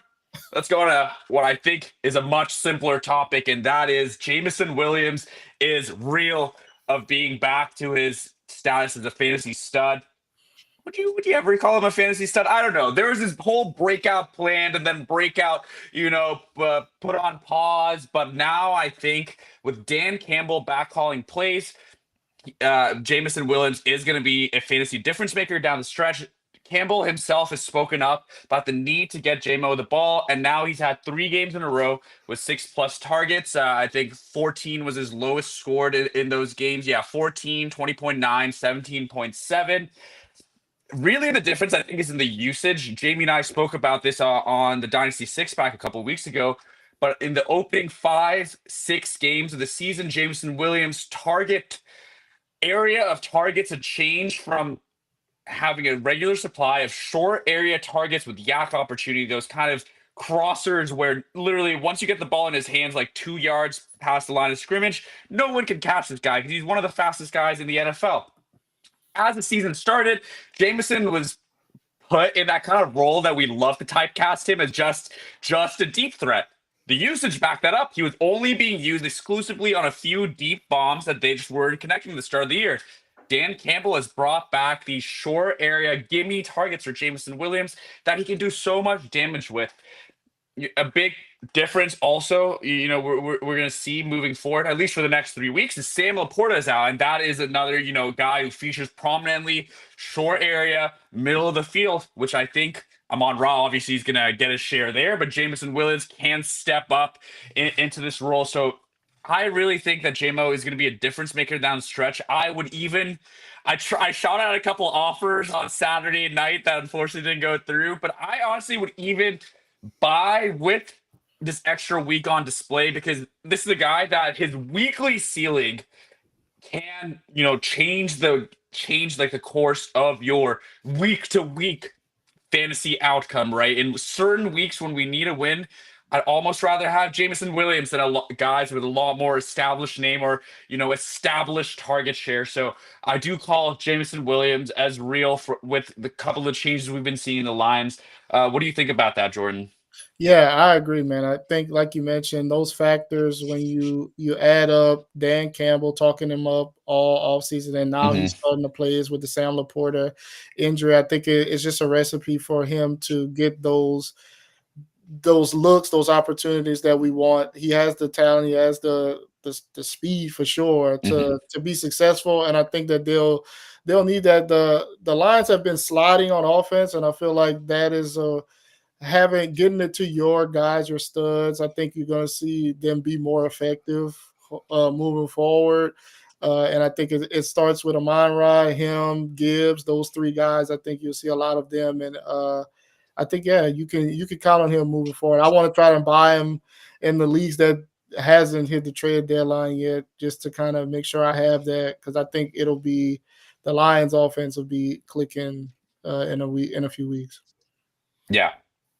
Let's go on to what I think is a much simpler topic, and that is Jameson Williams is real of being back to his status as a fantasy stud. Would you ever call him a fantasy stud? I don't know. There was this whole breakout planned and then breakout, put on pause. But now I think with Dan Campbell back calling plays, Jameson Williams is going to be a fantasy difference maker down the stretch. Campbell himself has spoken up about the need to get JMO the ball, and now he's had 3 games in a row with 6+ targets. I think 14 was his lowest scored in those games. Yeah, 14, 20.9, 17.7. Really, the difference, I think, is in the usage. Jamie and I spoke about this on the Dynasty Six-Pack a couple of weeks ago. But in the opening 5-6 games of the season, Jameson Williams' target area of targets had changed from having a regular supply of short area targets with yak opportunity, those kind of crossers where literally once you get the ball in his hands like 2 yards past the line of scrimmage, no one can catch this guy because he's one of the fastest guys in the NFL. As the season started, Jameson was put in that kind of role that we love to typecast him as just a deep threat. The usage backed that up. He was only being used exclusively on a few deep bombs that they just weren't connecting at the start of the year. Dan Campbell has brought back these short area gimme targets for Jameson Williams that he can do so much damage with. A big difference also, we're going to see moving forward, at least for the next 3 weeks, is Sam Laporta is out. And that is another, guy who features prominently, short area, middle of the field, which I think Amon Ra, obviously, he's going to get his share there. But Jameson Williams can step up into this role. So I really think that JMO is going to be a difference maker down the stretch. I shot out a couple offers on Saturday night that unfortunately didn't go through. But I honestly would even buy with this extra week on display, because this is a guy that his weekly ceiling can, change the course of your week to week fantasy outcome, right? In certain weeks when we need a win, I'd almost rather have Jameson Williams than guys with a lot more established name or, established target share. So I do call Jameson Williams as real with the couple of changes we've been seeing in the lines. What do you think about that, Jordan? Yeah, I agree, man. I think, like you mentioned, those factors, when you add up Dan Campbell talking him up all offseason, and now he's starting to play with the Sam Laporta injury, I think it's just a recipe for him to get those looks, those opportunities that we want. He has the talent, he has the speed for sure to be successful, and I think that they'll need that. The Lions have been sliding on offense, and I feel like that is getting it to your guys, your studs. I think you're going to see them be more effective moving forward. And I think it starts with Amon-Ra, him, Gibbs, those three guys. I think you'll see a lot of them. And I think, you can count on him moving forward. I want to try to buy him in the leagues that hasn't hit the trade deadline yet, just to kind of make sure I have that, because I think it'll be the Lions offense will be clicking in a few weeks. Yeah,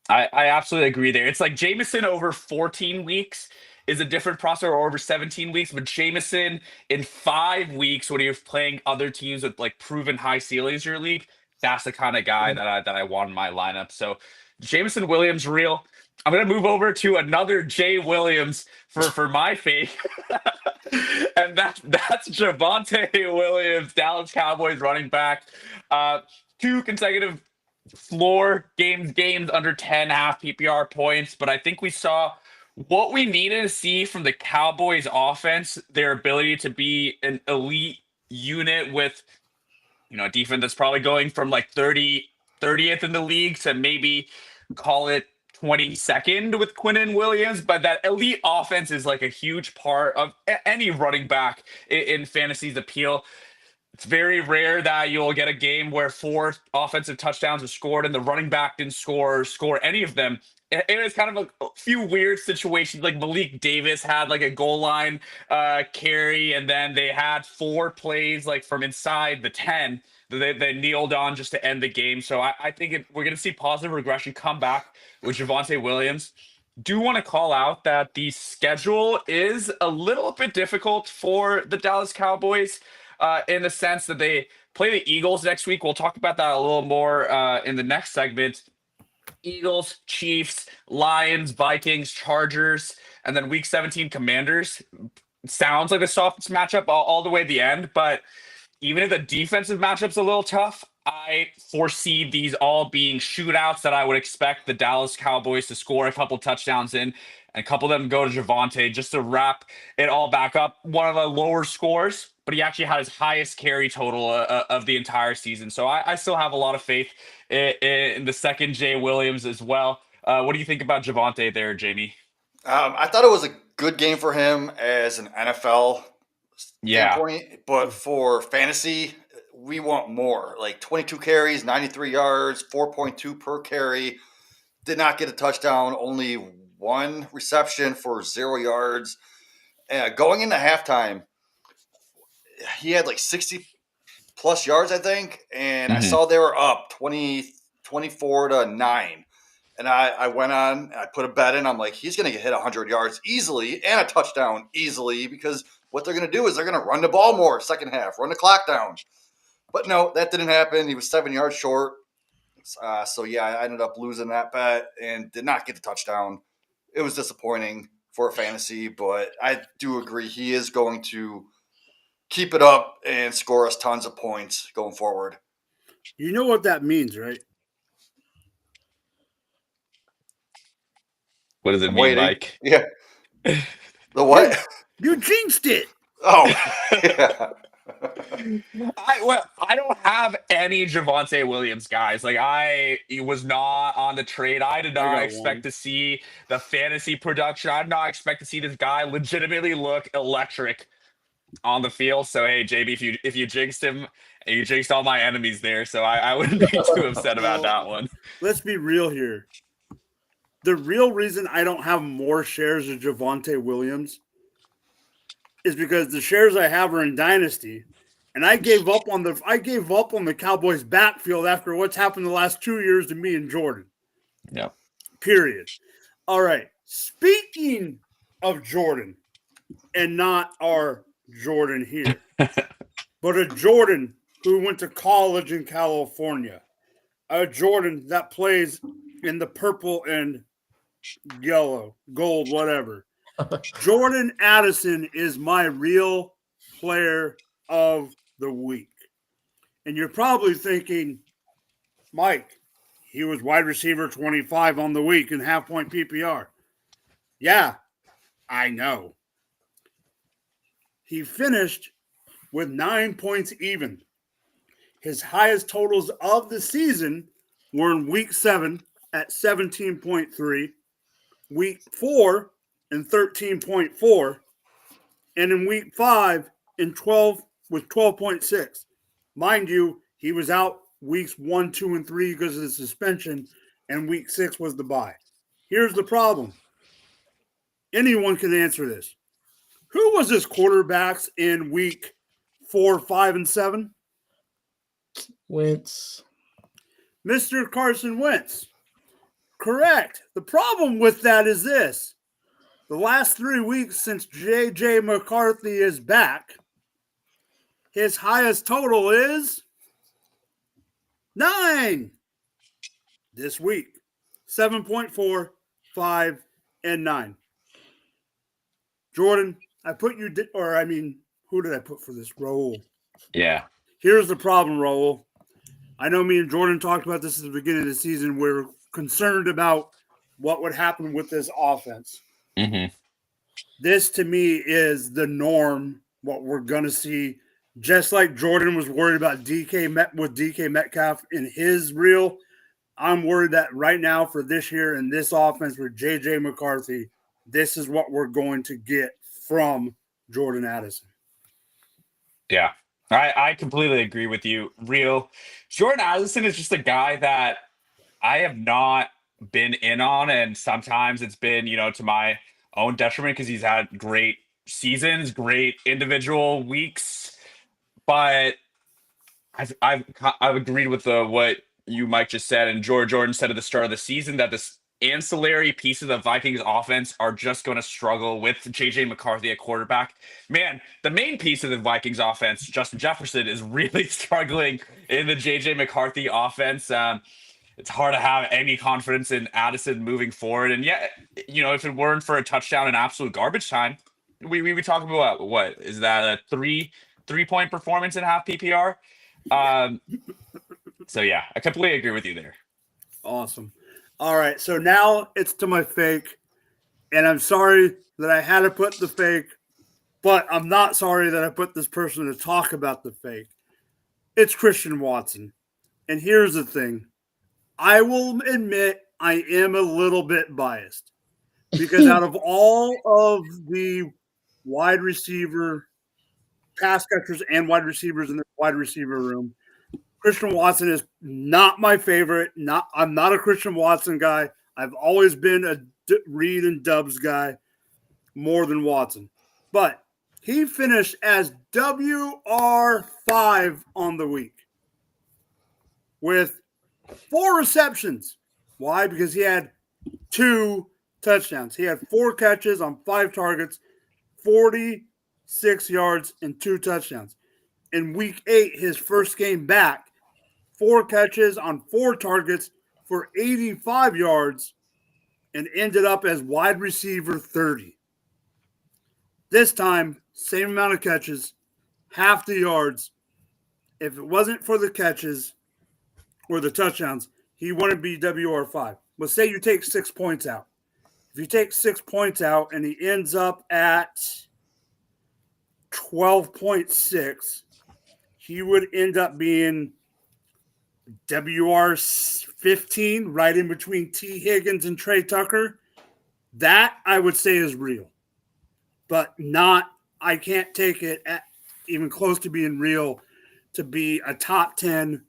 I absolutely agree there. It's like Jameson over 14 weeks is a different process, or over 17 weeks, but Jameson in 5 weeks when you're playing other teams with like proven high ceilings in your league, that's the kind of guy that I want in my lineup. So Jameson Williams, real. I'm gonna move over to another Jay Williams for my fake. And that's Javonte Williams, Dallas Cowboys running back. 2 consecutive floor games under 10 half PPR points, but I think we saw what we needed to see from the Cowboys offense, their ability to be an elite unit with, a defense that's probably going from like 30th in the league to maybe call it 22nd with Quinnen Williams. But that elite offense is like a huge part of any running back in fantasy's appeal. It's very rare that you'll get a game where 4 offensive touchdowns are scored and the running back didn't score any of them. It was kind of a few weird situations. Like Malik Davis had like a goal line carry, and then they had 4 plays like from inside the 10 that they kneeled on just to end the game. So I think we're going to see positive regression come back with Javonte Williams. Do want to call out that the schedule is a little bit difficult for the Dallas Cowboys. In the sense that they play the Eagles next week. We'll talk about that a little more in the next segment. Eagles, Chiefs, Lions, Vikings, Chargers, and then Week 17 Commanders. Sounds like the softest matchup all the way to the end, but even if the defensive matchup's a little tough, I foresee these all being shootouts that I would expect the Dallas Cowboys to score a couple touchdowns in, and a couple of them go to Javonte just to wrap it all back up. One of the lower scores, but he actually had his highest carry total of the entire season. So I still have a lot of faith in the second Jay Williams as well. What do you think about Javonte there, Jamie? I thought it was a good game for him as an NFL standpoint, but for fantasy, we want more. Like 22 carries, 93 yards, 4.2 per carry. Did not get a touchdown, only 1 reception for 0 yards. Going into halftime, he had like 60 plus yards, I think, and I saw they were up 24-9. And I went on, I put a bet in. I'm like, he's going to get hit 100 yards easily and a touchdown easily, because what they're going to do is they're going to run the ball more second half, run the clock down. But no, that didn't happen. He was 7 yards short. So, yeah, I ended up losing that bet and did not get the touchdown. It was disappointing for a fantasy, but I do agree he is going to keep it up and score us tons of points going forward. You know what that means, right? What does it mean, Mike? Yeah. The what? You jinxed it. Oh, yeah. I don't have any Javonte Williams guys. Like he was not on the trade. I did not expect to see the fantasy production. I did not expect to see this guy legitimately look electric on the field. So hey, JB, if you jinxed him, you jinxed all my enemies there. So I wouldn't be too upset about that one. Let's be real here. The real reason I don't have more shares of Javonte Williams is because the shares I have are in Dynasty, and I gave up on the Cowboys backfield after what's happened the last 2 years to me and Jordan. Yeah. Period. All right. Speaking of Jordan, and not our Jordan here, but a Jordan who went to college in California, a Jordan that plays in the purple and yellow, gold, whatever. Jordan Addison is my real player of the week. And you're probably thinking, Mike, he was wide receiver 25 on the week in half-point PPR. Yeah, I know. He finished with 9 points even. His highest totals of the season were in week 7 at 17.3, week 4 and 13.4, and in week 5 in 12 with 12.6. Mind you, he was out weeks 1, 2, and 3 because of the suspension, and week 6 was the bye. Here's the problem. Anyone can answer this. Who was his quarterbacks in week 4, 5, and 7? Wentz. Mr. Carson Wentz. Correct. The problem with that is this. The last 3 weeks since J.J. McCarthy is back, his highest total is 9 this week. 7.4, 5, and 9. Jordan, I put you, who did I put for this? Raul. Yeah. Here's the problem, Raul. I know me and Jordan talked about this at the beginning of the season. We're concerned about what would happen with this offense. Mm-hmm. This, to me, is the norm, what we're going to see. Just like Jordan was worried about DK Metcalf in his reel, I'm worried that right now for this year and this offense with J.J. McCarthy, this is what we're going to get from Jordan Addison. Yeah. I completely agree with you. Jordan Addison is just a guy that I have not been in on, and sometimes it's been, to my own detriment because he's had great seasons, great individual weeks. But I've agreed with what you, Mike, just said, and Jordan said at the start of the season that this ancillary piece of the Vikings offense are just going to struggle with JJ McCarthy at quarterback. Man, the main piece of the Vikings offense, Justin Jefferson, is really struggling in the JJ McCarthy offense. It's hard to have any confidence in Addison moving forward. And yeah, if it weren't for a touchdown in absolute garbage time, we would talk about what is that, a three-point performance in half PPR? So yeah, I completely agree with you there. Awesome. All right, so now it's to my fake, and I'm sorry that I had to put the fake, but I'm not sorry that I put this person to talk about the fake. It's Christian Watson. And here's the thing. I will admit I am a little bit biased because out of all of the wide receiver, pass catchers and wide receivers in the wide receiver room, Christian Watson is not my favorite. I'm not a Christian Watson guy. I've always been a Reed and Dubs guy more than Watson. But he finished as WR5 on the week with 4 receptions. Why? Because he had 2 touchdowns. He had 4 catches on 5 targets, 46 yards, and 2 touchdowns. In week 8, his first game back, 4 catches on 4 targets for 85 yards and ended up as wide receiver 30. This time, same amount of catches, half the yards. If it wasn't for the catches or the touchdowns, he wouldn't be WR5. But say you take 6 points out. If you take 6 points out and he ends up at 12.6, he would end up being WR15, right in between T. Higgins and Trey Tucker. That, I would say, is real. But I can't take it at even close to being real to be a top 10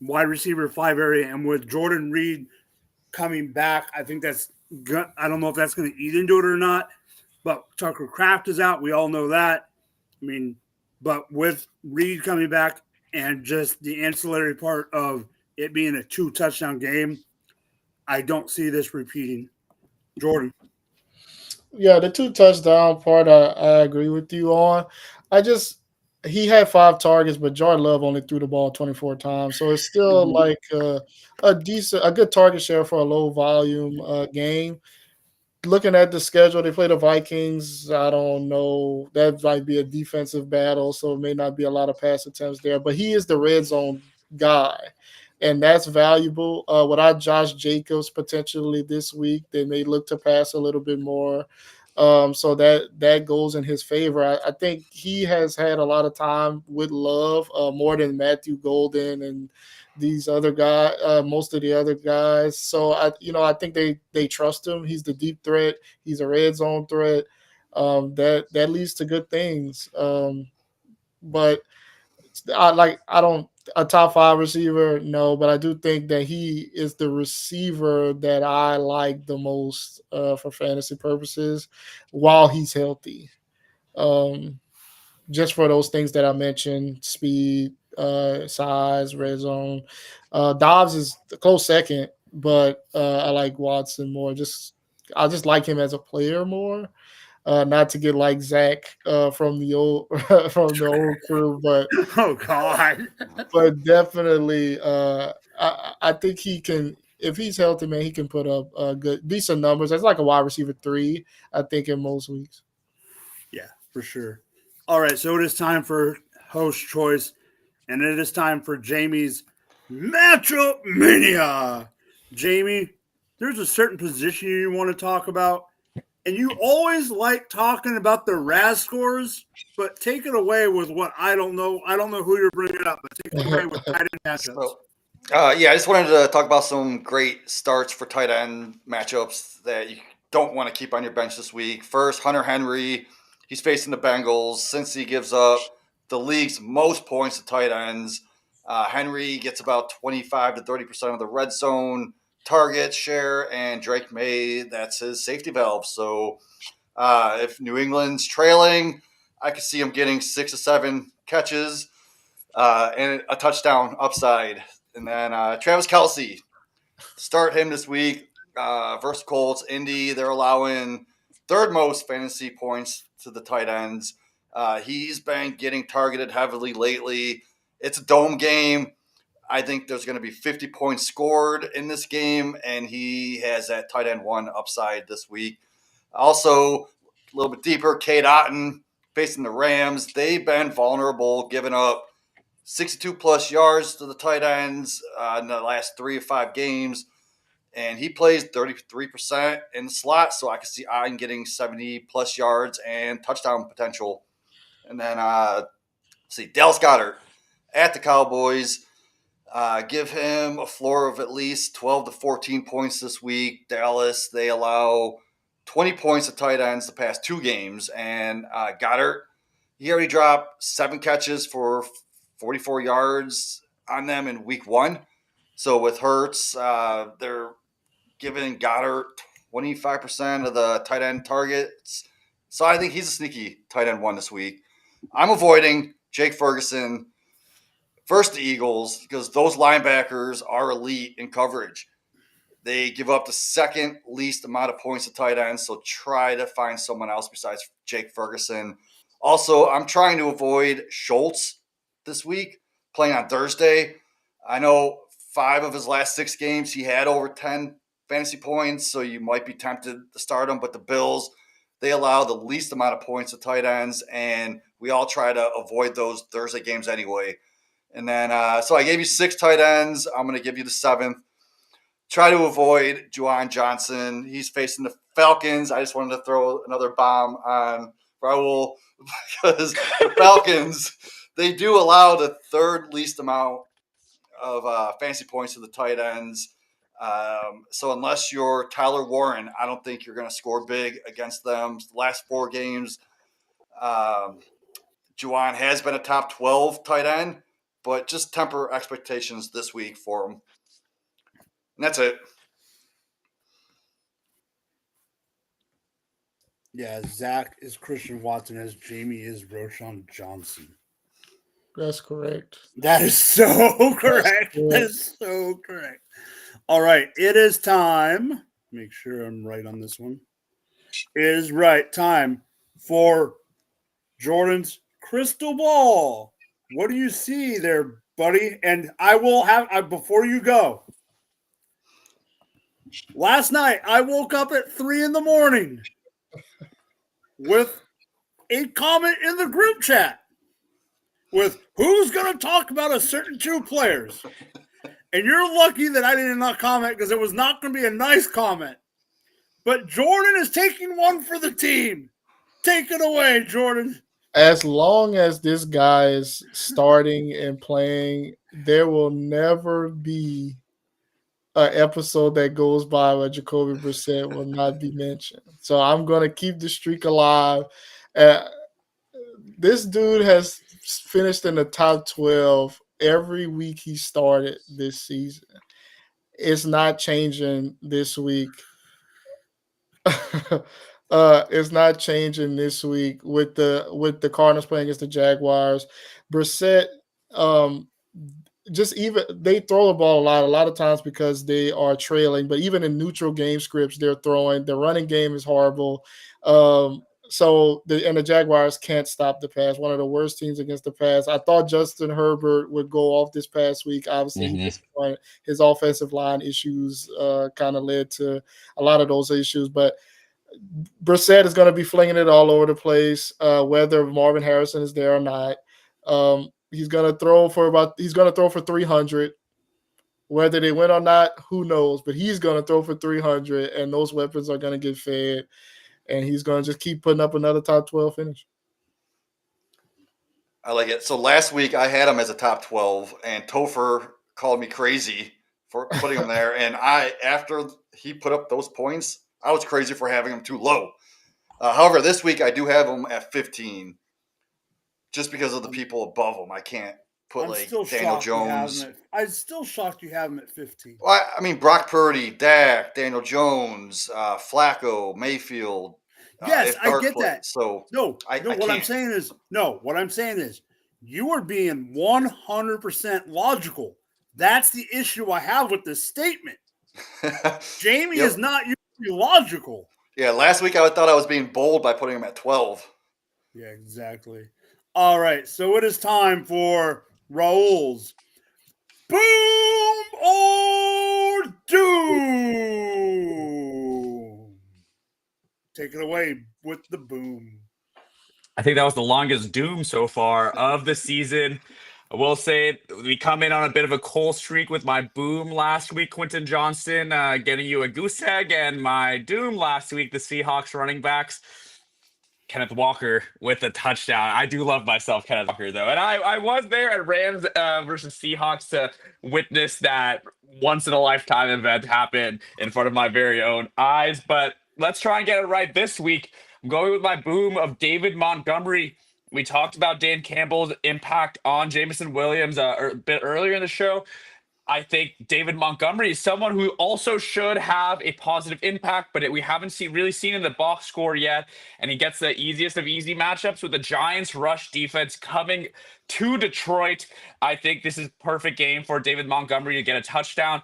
wide receiver 5 area. And with Jordan Reed coming back, I think that's good. I don't know if that's going to eat into it or not. But Tucker Kraft is out. We all know that. But with Reed coming back and just the ancillary part of it being a 2-touchdown game, I don't see this repeating. Jordan. Yeah, the 2-touchdown part, I agree with you on. He had 5 targets, but Jordan Love only threw the ball 24 times, so it's still like a good target share for a low volume game. Looking at the schedule, they play the Vikings. I don't know. That might be a defensive battle, so it may not be a lot of pass attempts there. But he is the red zone guy, and that's valuable. Without Josh Jacobs potentially this week, they may look to pass a little bit more. So that goes in his favor. I think he has had a lot of time with Love, more than Matthew Golden and these other guys, most of the other guys. So I think they trust him. He's the deep threat. He's a red zone threat. That leads to good things. but I don't a top 5 receiver, no, but I do think that he is the receiver that I like the most for fantasy purposes while he's healthy. Just for those things that I mentioned, speed, size, red zone. Dobbs is a close second, but I like Watson more. I just like him as a player more. Not to get like Zach from the old from the old crew, Oh God. but definitely, I think he can. If he's healthy, man, he can put up good, decent numbers. That's like a wide receiver 3, I think, in most weeks. Yeah, for sure. All right, so it is time for host choice, and it is time for Jamie's matchup mania. Jamie, there's a certain position you want to talk about, and you always like talking about the RAS scores, but take it away with what I don't know. I don't know who you're bringing up, but take it away with tight end matchups. So, I just wanted to talk about some great starts for tight end matchups that you don't want to keep on your bench this week. First, Hunter Henry. He's facing the Bengals. Since he gives up the league's most points to tight ends, Henry gets about 25 to 30% of the red zone target share, and Drake May, that's his safety valve. So if New England's trailing, I could see him getting 6 or 7 catches and a touchdown upside. And then Travis Kelce, start him this week versus Colts. Indy, they're allowing third most fantasy points to the tight ends. He's been getting targeted heavily lately. It's a dome game. I think there's going to be 50 points scored in this game, and he has that tight end 1 upside this week. Also, a little bit deeper, Cade Otton facing the Rams. They've been vulnerable, giving up 62-plus yards to the tight ends in the last 3 or 5 games. And he plays 33% in the slot, so I can see Otton getting 70-plus yards and touchdown potential. And then, Dallas Goedert at the Cowboys. Give him a floor of at least 12 to 14 points this week. Dallas, they allow 20 points to tight ends the past 2 games. And Goddard, he already dropped 7 catches for 44 yards on them in week 1. So with Hurts, they're giving Goddard 25% of the tight end targets. So I think he's a sneaky tight end 1 this week. I'm avoiding Jake Ferguson. First, the Eagles, because those linebackers are elite in coverage. They give up the second least amount of points to tight ends, so try to find someone else besides Jake Ferguson. Also, I'm trying to avoid Schultz this week, playing on Thursday. I know 5 of his last 6 games, he had over 10 fantasy points, so you might be tempted to start him. But the Bills, they allow the least amount of points to tight ends, and we all try to avoid those Thursday games anyway. And then, so I gave you 6 tight ends. I'm going to give you the 7th. Try to avoid Juwan Johnson. He's facing the Falcons. I just wanted to throw another bomb on Raul because the Falcons, they do allow the 3rd least amount of fantasy points to the tight ends. So unless you're Tyler Warren, I don't think you're going to score big against them. The last 4 games, Juwan has been a top 12 tight end, but just temper expectations this week for him. And that's it. Yeah, Zach is Christian Watson as Jamie is Roshan Johnson. That's correct. That is so correct. That is so correct. All right, it is time. Make sure I'm right on this one. It is right time for Jordan's crystal ball. What do you see there, buddy? And I will have before you go. Last night I woke up at 3 a.m. with a comment in the group chat with who's going to talk about a certain 2 players. And you're lucky that I did not comment because it was not going to be a nice comment. But Jordan is taking one for the team. Take it away, Jordan. As long as this guy is starting and playing, there will never be an episode that goes by where Jacoby Brissett will not be mentioned. So I'm going to keep the streak alive. This dude has finished in the top 12 every week he started this season. It's not changing this week. It's not changing this week with the Cardinals playing against the Jaguars. Brissett, just even they throw the ball a lot of times because they are trailing. But even in neutral game scripts, they're throwing. The running game is horrible. The Jaguars can't stop the pass. One of the worst teams against the pass. I thought Justin Herbert would go off this past week. Obviously, he disappointed. His offensive line issues kind of led to a lot of those issues. But Brissett is going to be flinging it all over the place, whether Marvin Harrison is there or not. He's going to throw for 300. Whether they win or not, who knows? But he's going to throw for 300, and those weapons are going to get fed. And he's going to just keep putting up another top 12 finish. I like it. So last week I had him as a top 12, and Topher called me crazy for putting him there. And after he put up those points, I was crazy for having him too low. However, this week I do have him at 15, just because of the people above him. I can't put Daniel Jones. I'm still shocked you have him at 15. Well, I mean, Brock Purdy, Dak, Daniel Jones, Flacco, Mayfield. Yes, I get that. So what I'm saying is you are being 100% logical. That's the issue I have with this statement. Jamie is not usually logical. Yeah, last week I thought I was being bold by putting him at 12. Yeah, exactly. All right, so it is time for Raul's Boom or Doom. Take it away with the boom. I think that was the longest doom so far of the season. I will say we come in on a bit of a cold streak with my boom last week, Quentin Johnston, getting you a goose egg, and my doom last week, the Seahawks running backs, Kenneth Walker with a touchdown. I do love myself, Kenneth Walker, though. And I was there at Rams versus Seahawks to witness that once-in-a-lifetime event happen in front of my very own eyes. But let's try and get it right this week. I'm going with my boom of David Montgomery. We talked about Dan Campbell's impact on Jameson Williams a bit earlier in the show. I think David Montgomery is someone who also should have a positive impact, but we haven't really seen in the box score yet. And he gets the easiest of easy matchups with the Giants rush defense coming to Detroit. I think this is a perfect game for David Montgomery to get a touchdown.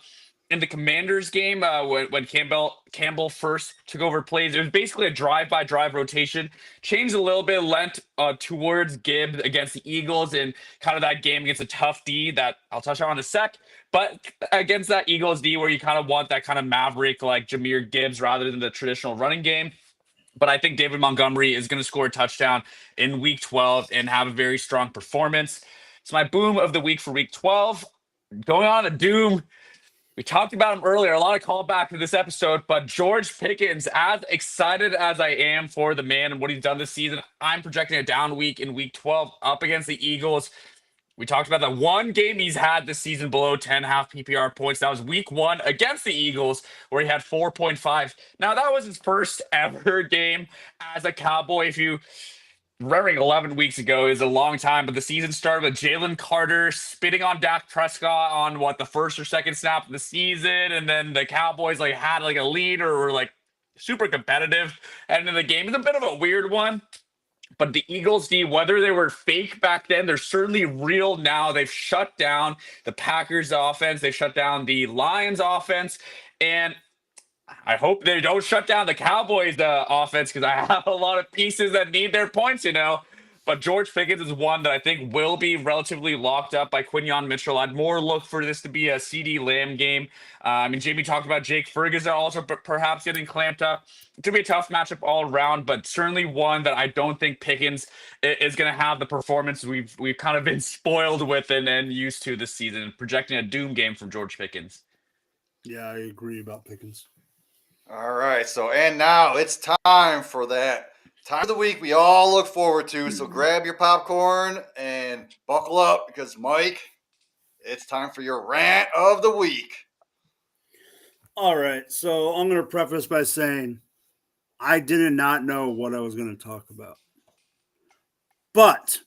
In the Commanders game, when Campbell first took over plays, it was basically a drive-by-drive rotation. Changed a little bit, lent towards Gibbs against the Eagles and kind of that game against a tough D that I'll touch on in a sec. But against that Eagles D where you kind of want that kind of maverick like Jahmyr Gibbs rather than the traditional running game. But I think David Montgomery is going to score a touchdown in Week 12 and have a very strong performance. It's my boom of the week for Week 12. Going on to doom. We talked about him earlier, a lot of callback to this episode, but George Pickens, as excited as I am for the man and what he's done this season, I'm projecting a down week in Week 12 up against the Eagles. We talked about the one game he's had this season below 10 half PPR points. That was Week 1 against the Eagles, where he had 4.5. Now, that was his first ever game as a Cowboy. If you remembering 11 weeks ago is a long time, but the season started with Jalen Carter spitting on Dak Prescott on the first or second snap of the season, and then the Cowboys had a lead or were super competitive, and then the game is a bit of a weird one. But the Eagles D, whether they were fake back then, they're certainly real now. They've shut down the Packers offense, they've shut down the Lions offense, and I hope they don't shut down the Cowboys offense because I have a lot of pieces that need their points, But George Pickens is one that I think will be relatively locked up by Quinyon Mitchell. I'd more look for this to be a CD Lamb game. Jamie talked about Jake Ferguson also perhaps getting clamped up. It's going to be a tough matchup all around, but certainly one that I don't think Pickens is going to have the performance we've kind of been spoiled with and used to this season. Projecting a doom game from George Pickens. Yeah, I agree about Pickens. All right, and now it's time for that time of the week we all look forward to. So grab your popcorn and buckle up because, Mike, it's time for your rant of the week. All right, so I'm going to preface by saying I did not know what I was going to talk about. But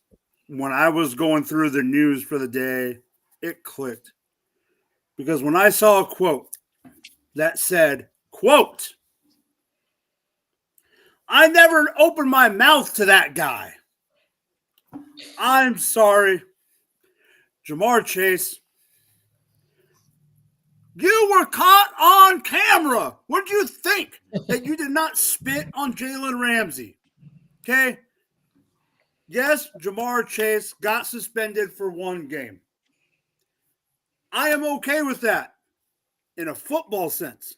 when I was going through the news for the day, it clicked. Because when I saw a quote that said, quote, I never opened my mouth to that guy. I'm sorry. Jamar Chase, you were caught on camera. What do you think? That you did not spit on Jalen Ramsey? Okay? Yes, Jamar Chase got suspended for 1 game. I am okay with that in a football sense.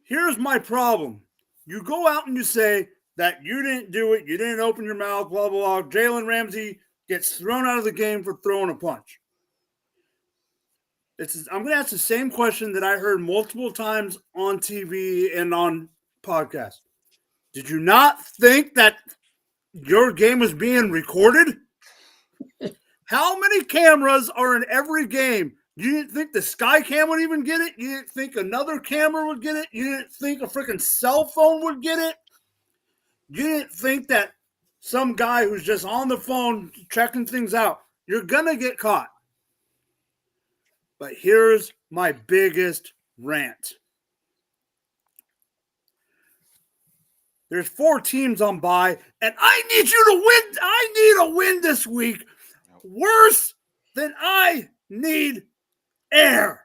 Here's my problem. You go out and you say that you didn't do it, you didn't open your mouth, blah, blah, blah. Jalen Ramsey gets thrown out of the game for throwing a punch. I'm going to ask the same question that I heard multiple times on TV and on podcasts. Did you not think that your game was being recorded? How many cameras are in every game? You didn't think the Sky Cam would even get it? You didn't think another camera would get it? You didn't think a freaking cell phone would get it? You didn't think that some guy who's just on the phone checking things out, you're going to get caught. But here's my biggest rant. There's 4 teams on bye, and I need you to win. I need a win this week. Worse than I need air.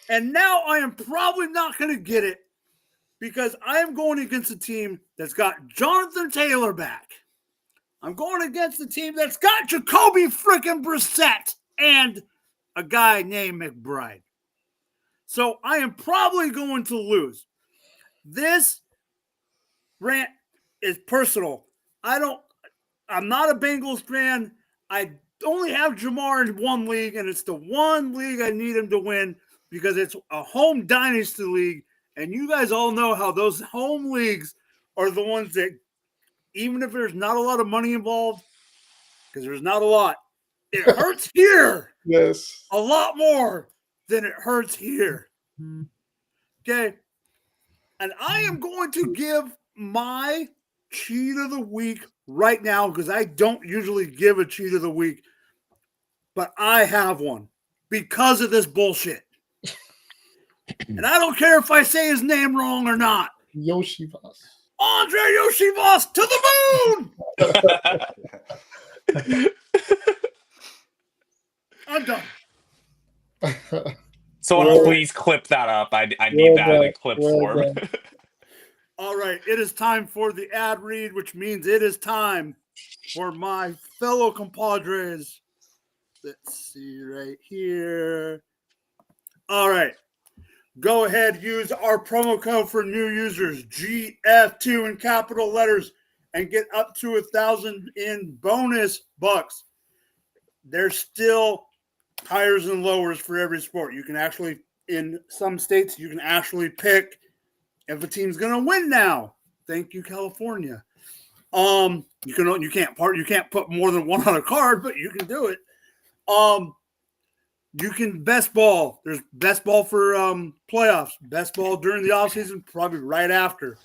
And now I am probably not going to get it because I am going against a team that's got Jonathan Taylor back. I'm going against a team that's got Jacoby freaking Brissett and a guy named McBride. So I am probably going to lose. This rant is personal. I'm not a Bengals fan. I only have Jamar in 1 league, and it's the 1 league I need him to win because it's a home dynasty league. And you guys all know how those home leagues are the ones that, even if there's not a lot of money involved, because there's not a lot, it hurts here. Yes. A lot more than it hurts here. Okay. And I am going to give my cheat of the week right now because I don't usually give a cheat of the week, but I have one because of this bullshit. And I don't care if I say his name wrong or not. Yoshi Voss. Andre Yoshi Voss to the moon! I'm done. Someone please clip that up. I need that in a clip form. All right, it is time for the ad read, which means it is time for my fellow compadres. Let's see right here. All right. Go ahead, use our promo code for new users, GF2 in capital letters, and get up to 1,000 in bonus bucks. There's still higher and lowers for every sport. You can actually, in some states, you can actually pick if a team's going to win now. Thank you, California. You can't put more than one on a card, but you can do it. You can best ball. There's best ball for playoffs. Best ball during the offseason, probably right after.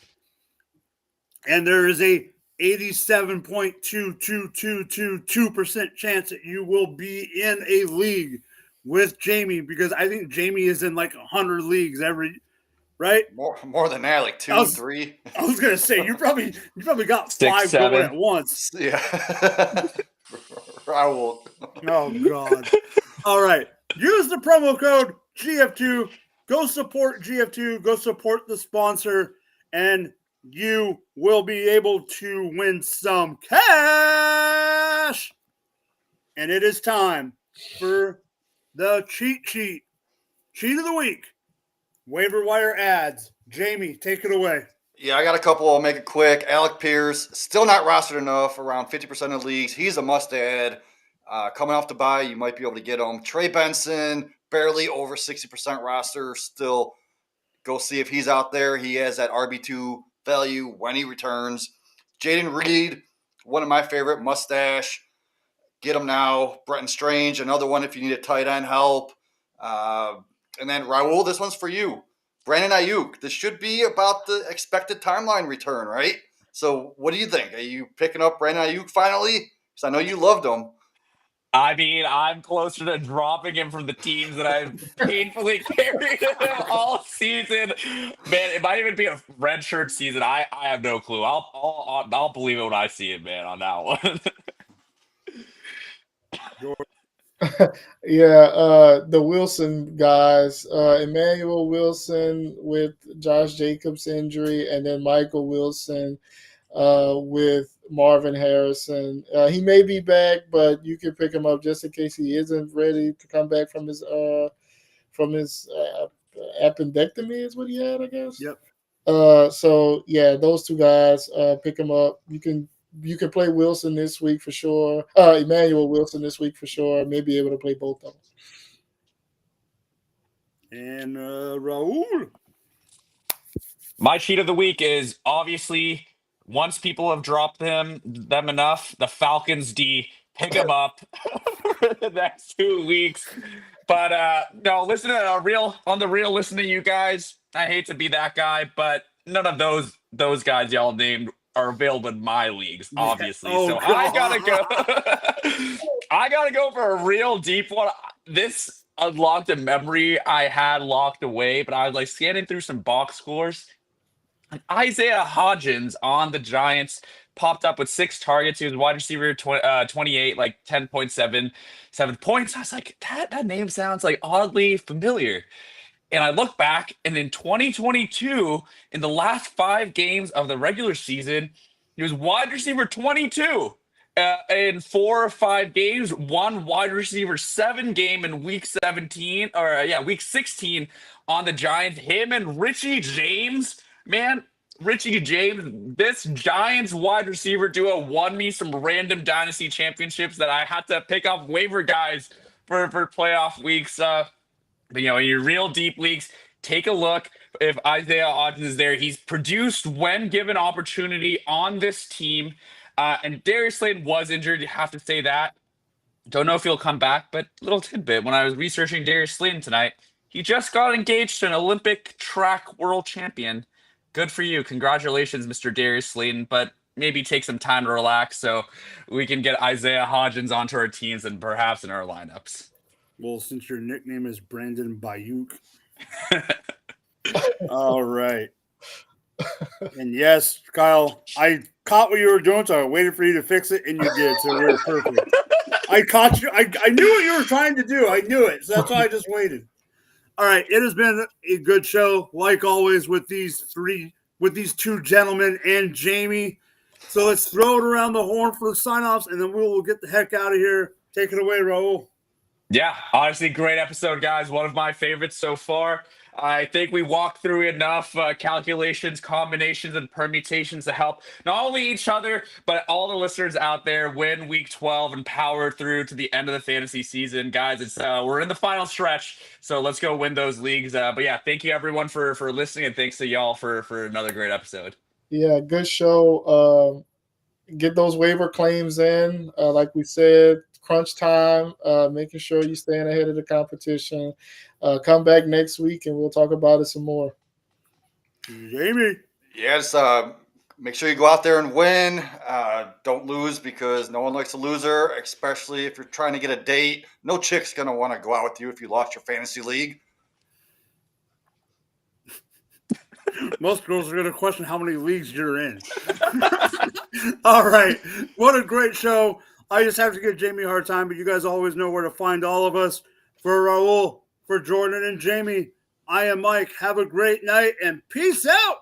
And there is a 87.22222% chance that you will be in a league with Jamie because I think Jamie is in like 100 leagues right? More than that, like 2, 3. I was gonna say you probably got 6, 5 7 going at once. Yeah. Raul. Oh God. All right. Use the promo code GF2. Go support GF2. Go support the sponsor, and you will be able to win some cash. And it is time for the cheat sheet. Cheat of the week. Waiver wire ads. Jamie, take it away. Yeah, I got a couple. I'll make it quick. Alec Pierce, still not rostered enough, around 50% of leagues. He's a must-add. Coming off the bye, you might be able to get him. Trey Benson, barely over 60% roster. Still, go see if he's out there. He has that RB2 value when he returns. Jaden Reed, one of my favorite, mustache. Get him now. Bretton Strange, another one if you need a tight end help. And then, Raul, this one's for you. Brandon Ayuk. This should be about the expected timeline return, right? So what do you think? Are you picking up Brandon Ayuk finally? Because I know you loved him. I mean, I'm closer to dropping him from the teams that I've painfully carried him all season. Man, it might even be a redshirt season. I have no clue. I'll believe it when I see it, man, on that one. Yeah, the Wilson guys, Emmanuel Wilson with Josh Jacobs' injury, and then Michael Wilson with Marvin Harrison. He may be back, but you can pick him up just in case he isn't ready to come back from his appendectomy is what he had, I guess. Yep. So yeah, those two guys, pick him up. You can play Wilson this week for sure. Emmanuel Wilson this week for sure. May be able to play both of them. And Raul. My cheat of the week is obviously once people have dropped them enough, the Falcons D pick them up for the next 2 weeks. But no, listen to listen to you guys. I hate to be that guy, but none of those guys y'all named are available in my leagues, obviously. Oh, so God. I gotta go for a real deep one. This unlocked a memory I had locked away, but I was like scanning through some box scores. Isaiah Hodgins on the Giants popped up with 6 targets. He was wide receiver 28, like 10.7 points. I was like, that name sounds like oddly familiar. And I look back, and in 2022, in the last 5 games of the regular season, he was wide receiver 22 in 4 or 5 games. One wide receiver 7 game in week 17, week 16 on the Giants. Him and Richie James, man. Richie James, this Giants wide receiver duo won me some random dynasty championships that I had to pick up waiver guys for playoff weeks. In your real deep leagues, take a look if Isaiah Hodgins is there. He's produced when given opportunity on this team. And Darius Slayton was injured. You have to say that. Don't know if he'll come back, but little tidbit. When I was researching Darius Slayton tonight, he just got engaged to an Olympic track world champion. Good for you. Congratulations, Mr. Darius Slayton. But maybe take some time to relax so we can get Isaiah Hodgins onto our teams and perhaps in our lineups. Well, since your nickname is Brandon Bayuk. All right. And yes, Kyle, I caught what you were doing, so I waited for you to fix it, and you did, so we're perfect. I caught you. I knew what you were trying to do. I knew it, so that's why I just waited. All right, it has been a good show, like always, with these 2 gentlemen and Jamie. So let's throw it around the horn for the sign-offs, and then we will get the heck out of here. Take it away, Raul. Yeah, honestly, great episode, guys. One of my favorites so far. I think we walked through enough calculations, combinations, and permutations to help not only each other, but all the listeners out there win Week 12 and power through to the end of the fantasy season. Guys, it's we're in the final stretch, so let's go win those leagues. But yeah, thank you, everyone, for listening, and thanks to y'all for another great episode. Yeah, good show. Get those waiver claims in. Like we said, crunch time, making sure you're staying ahead of the competition. Come back next week and we'll talk about it some more. Jamie. Yes, make sure you go out there and win. Don't lose, because no one likes a loser, especially if you're trying to get a date. No chick's going to want to go out with you if you lost your fantasy league. Most girls are going to question how many leagues you're in. All right. What a great show. I just have to give Jamie a hard time, but you guys always know where to find all of us. For Raul, for Jordan and Jamie, I am Mike. Have a great night and peace out.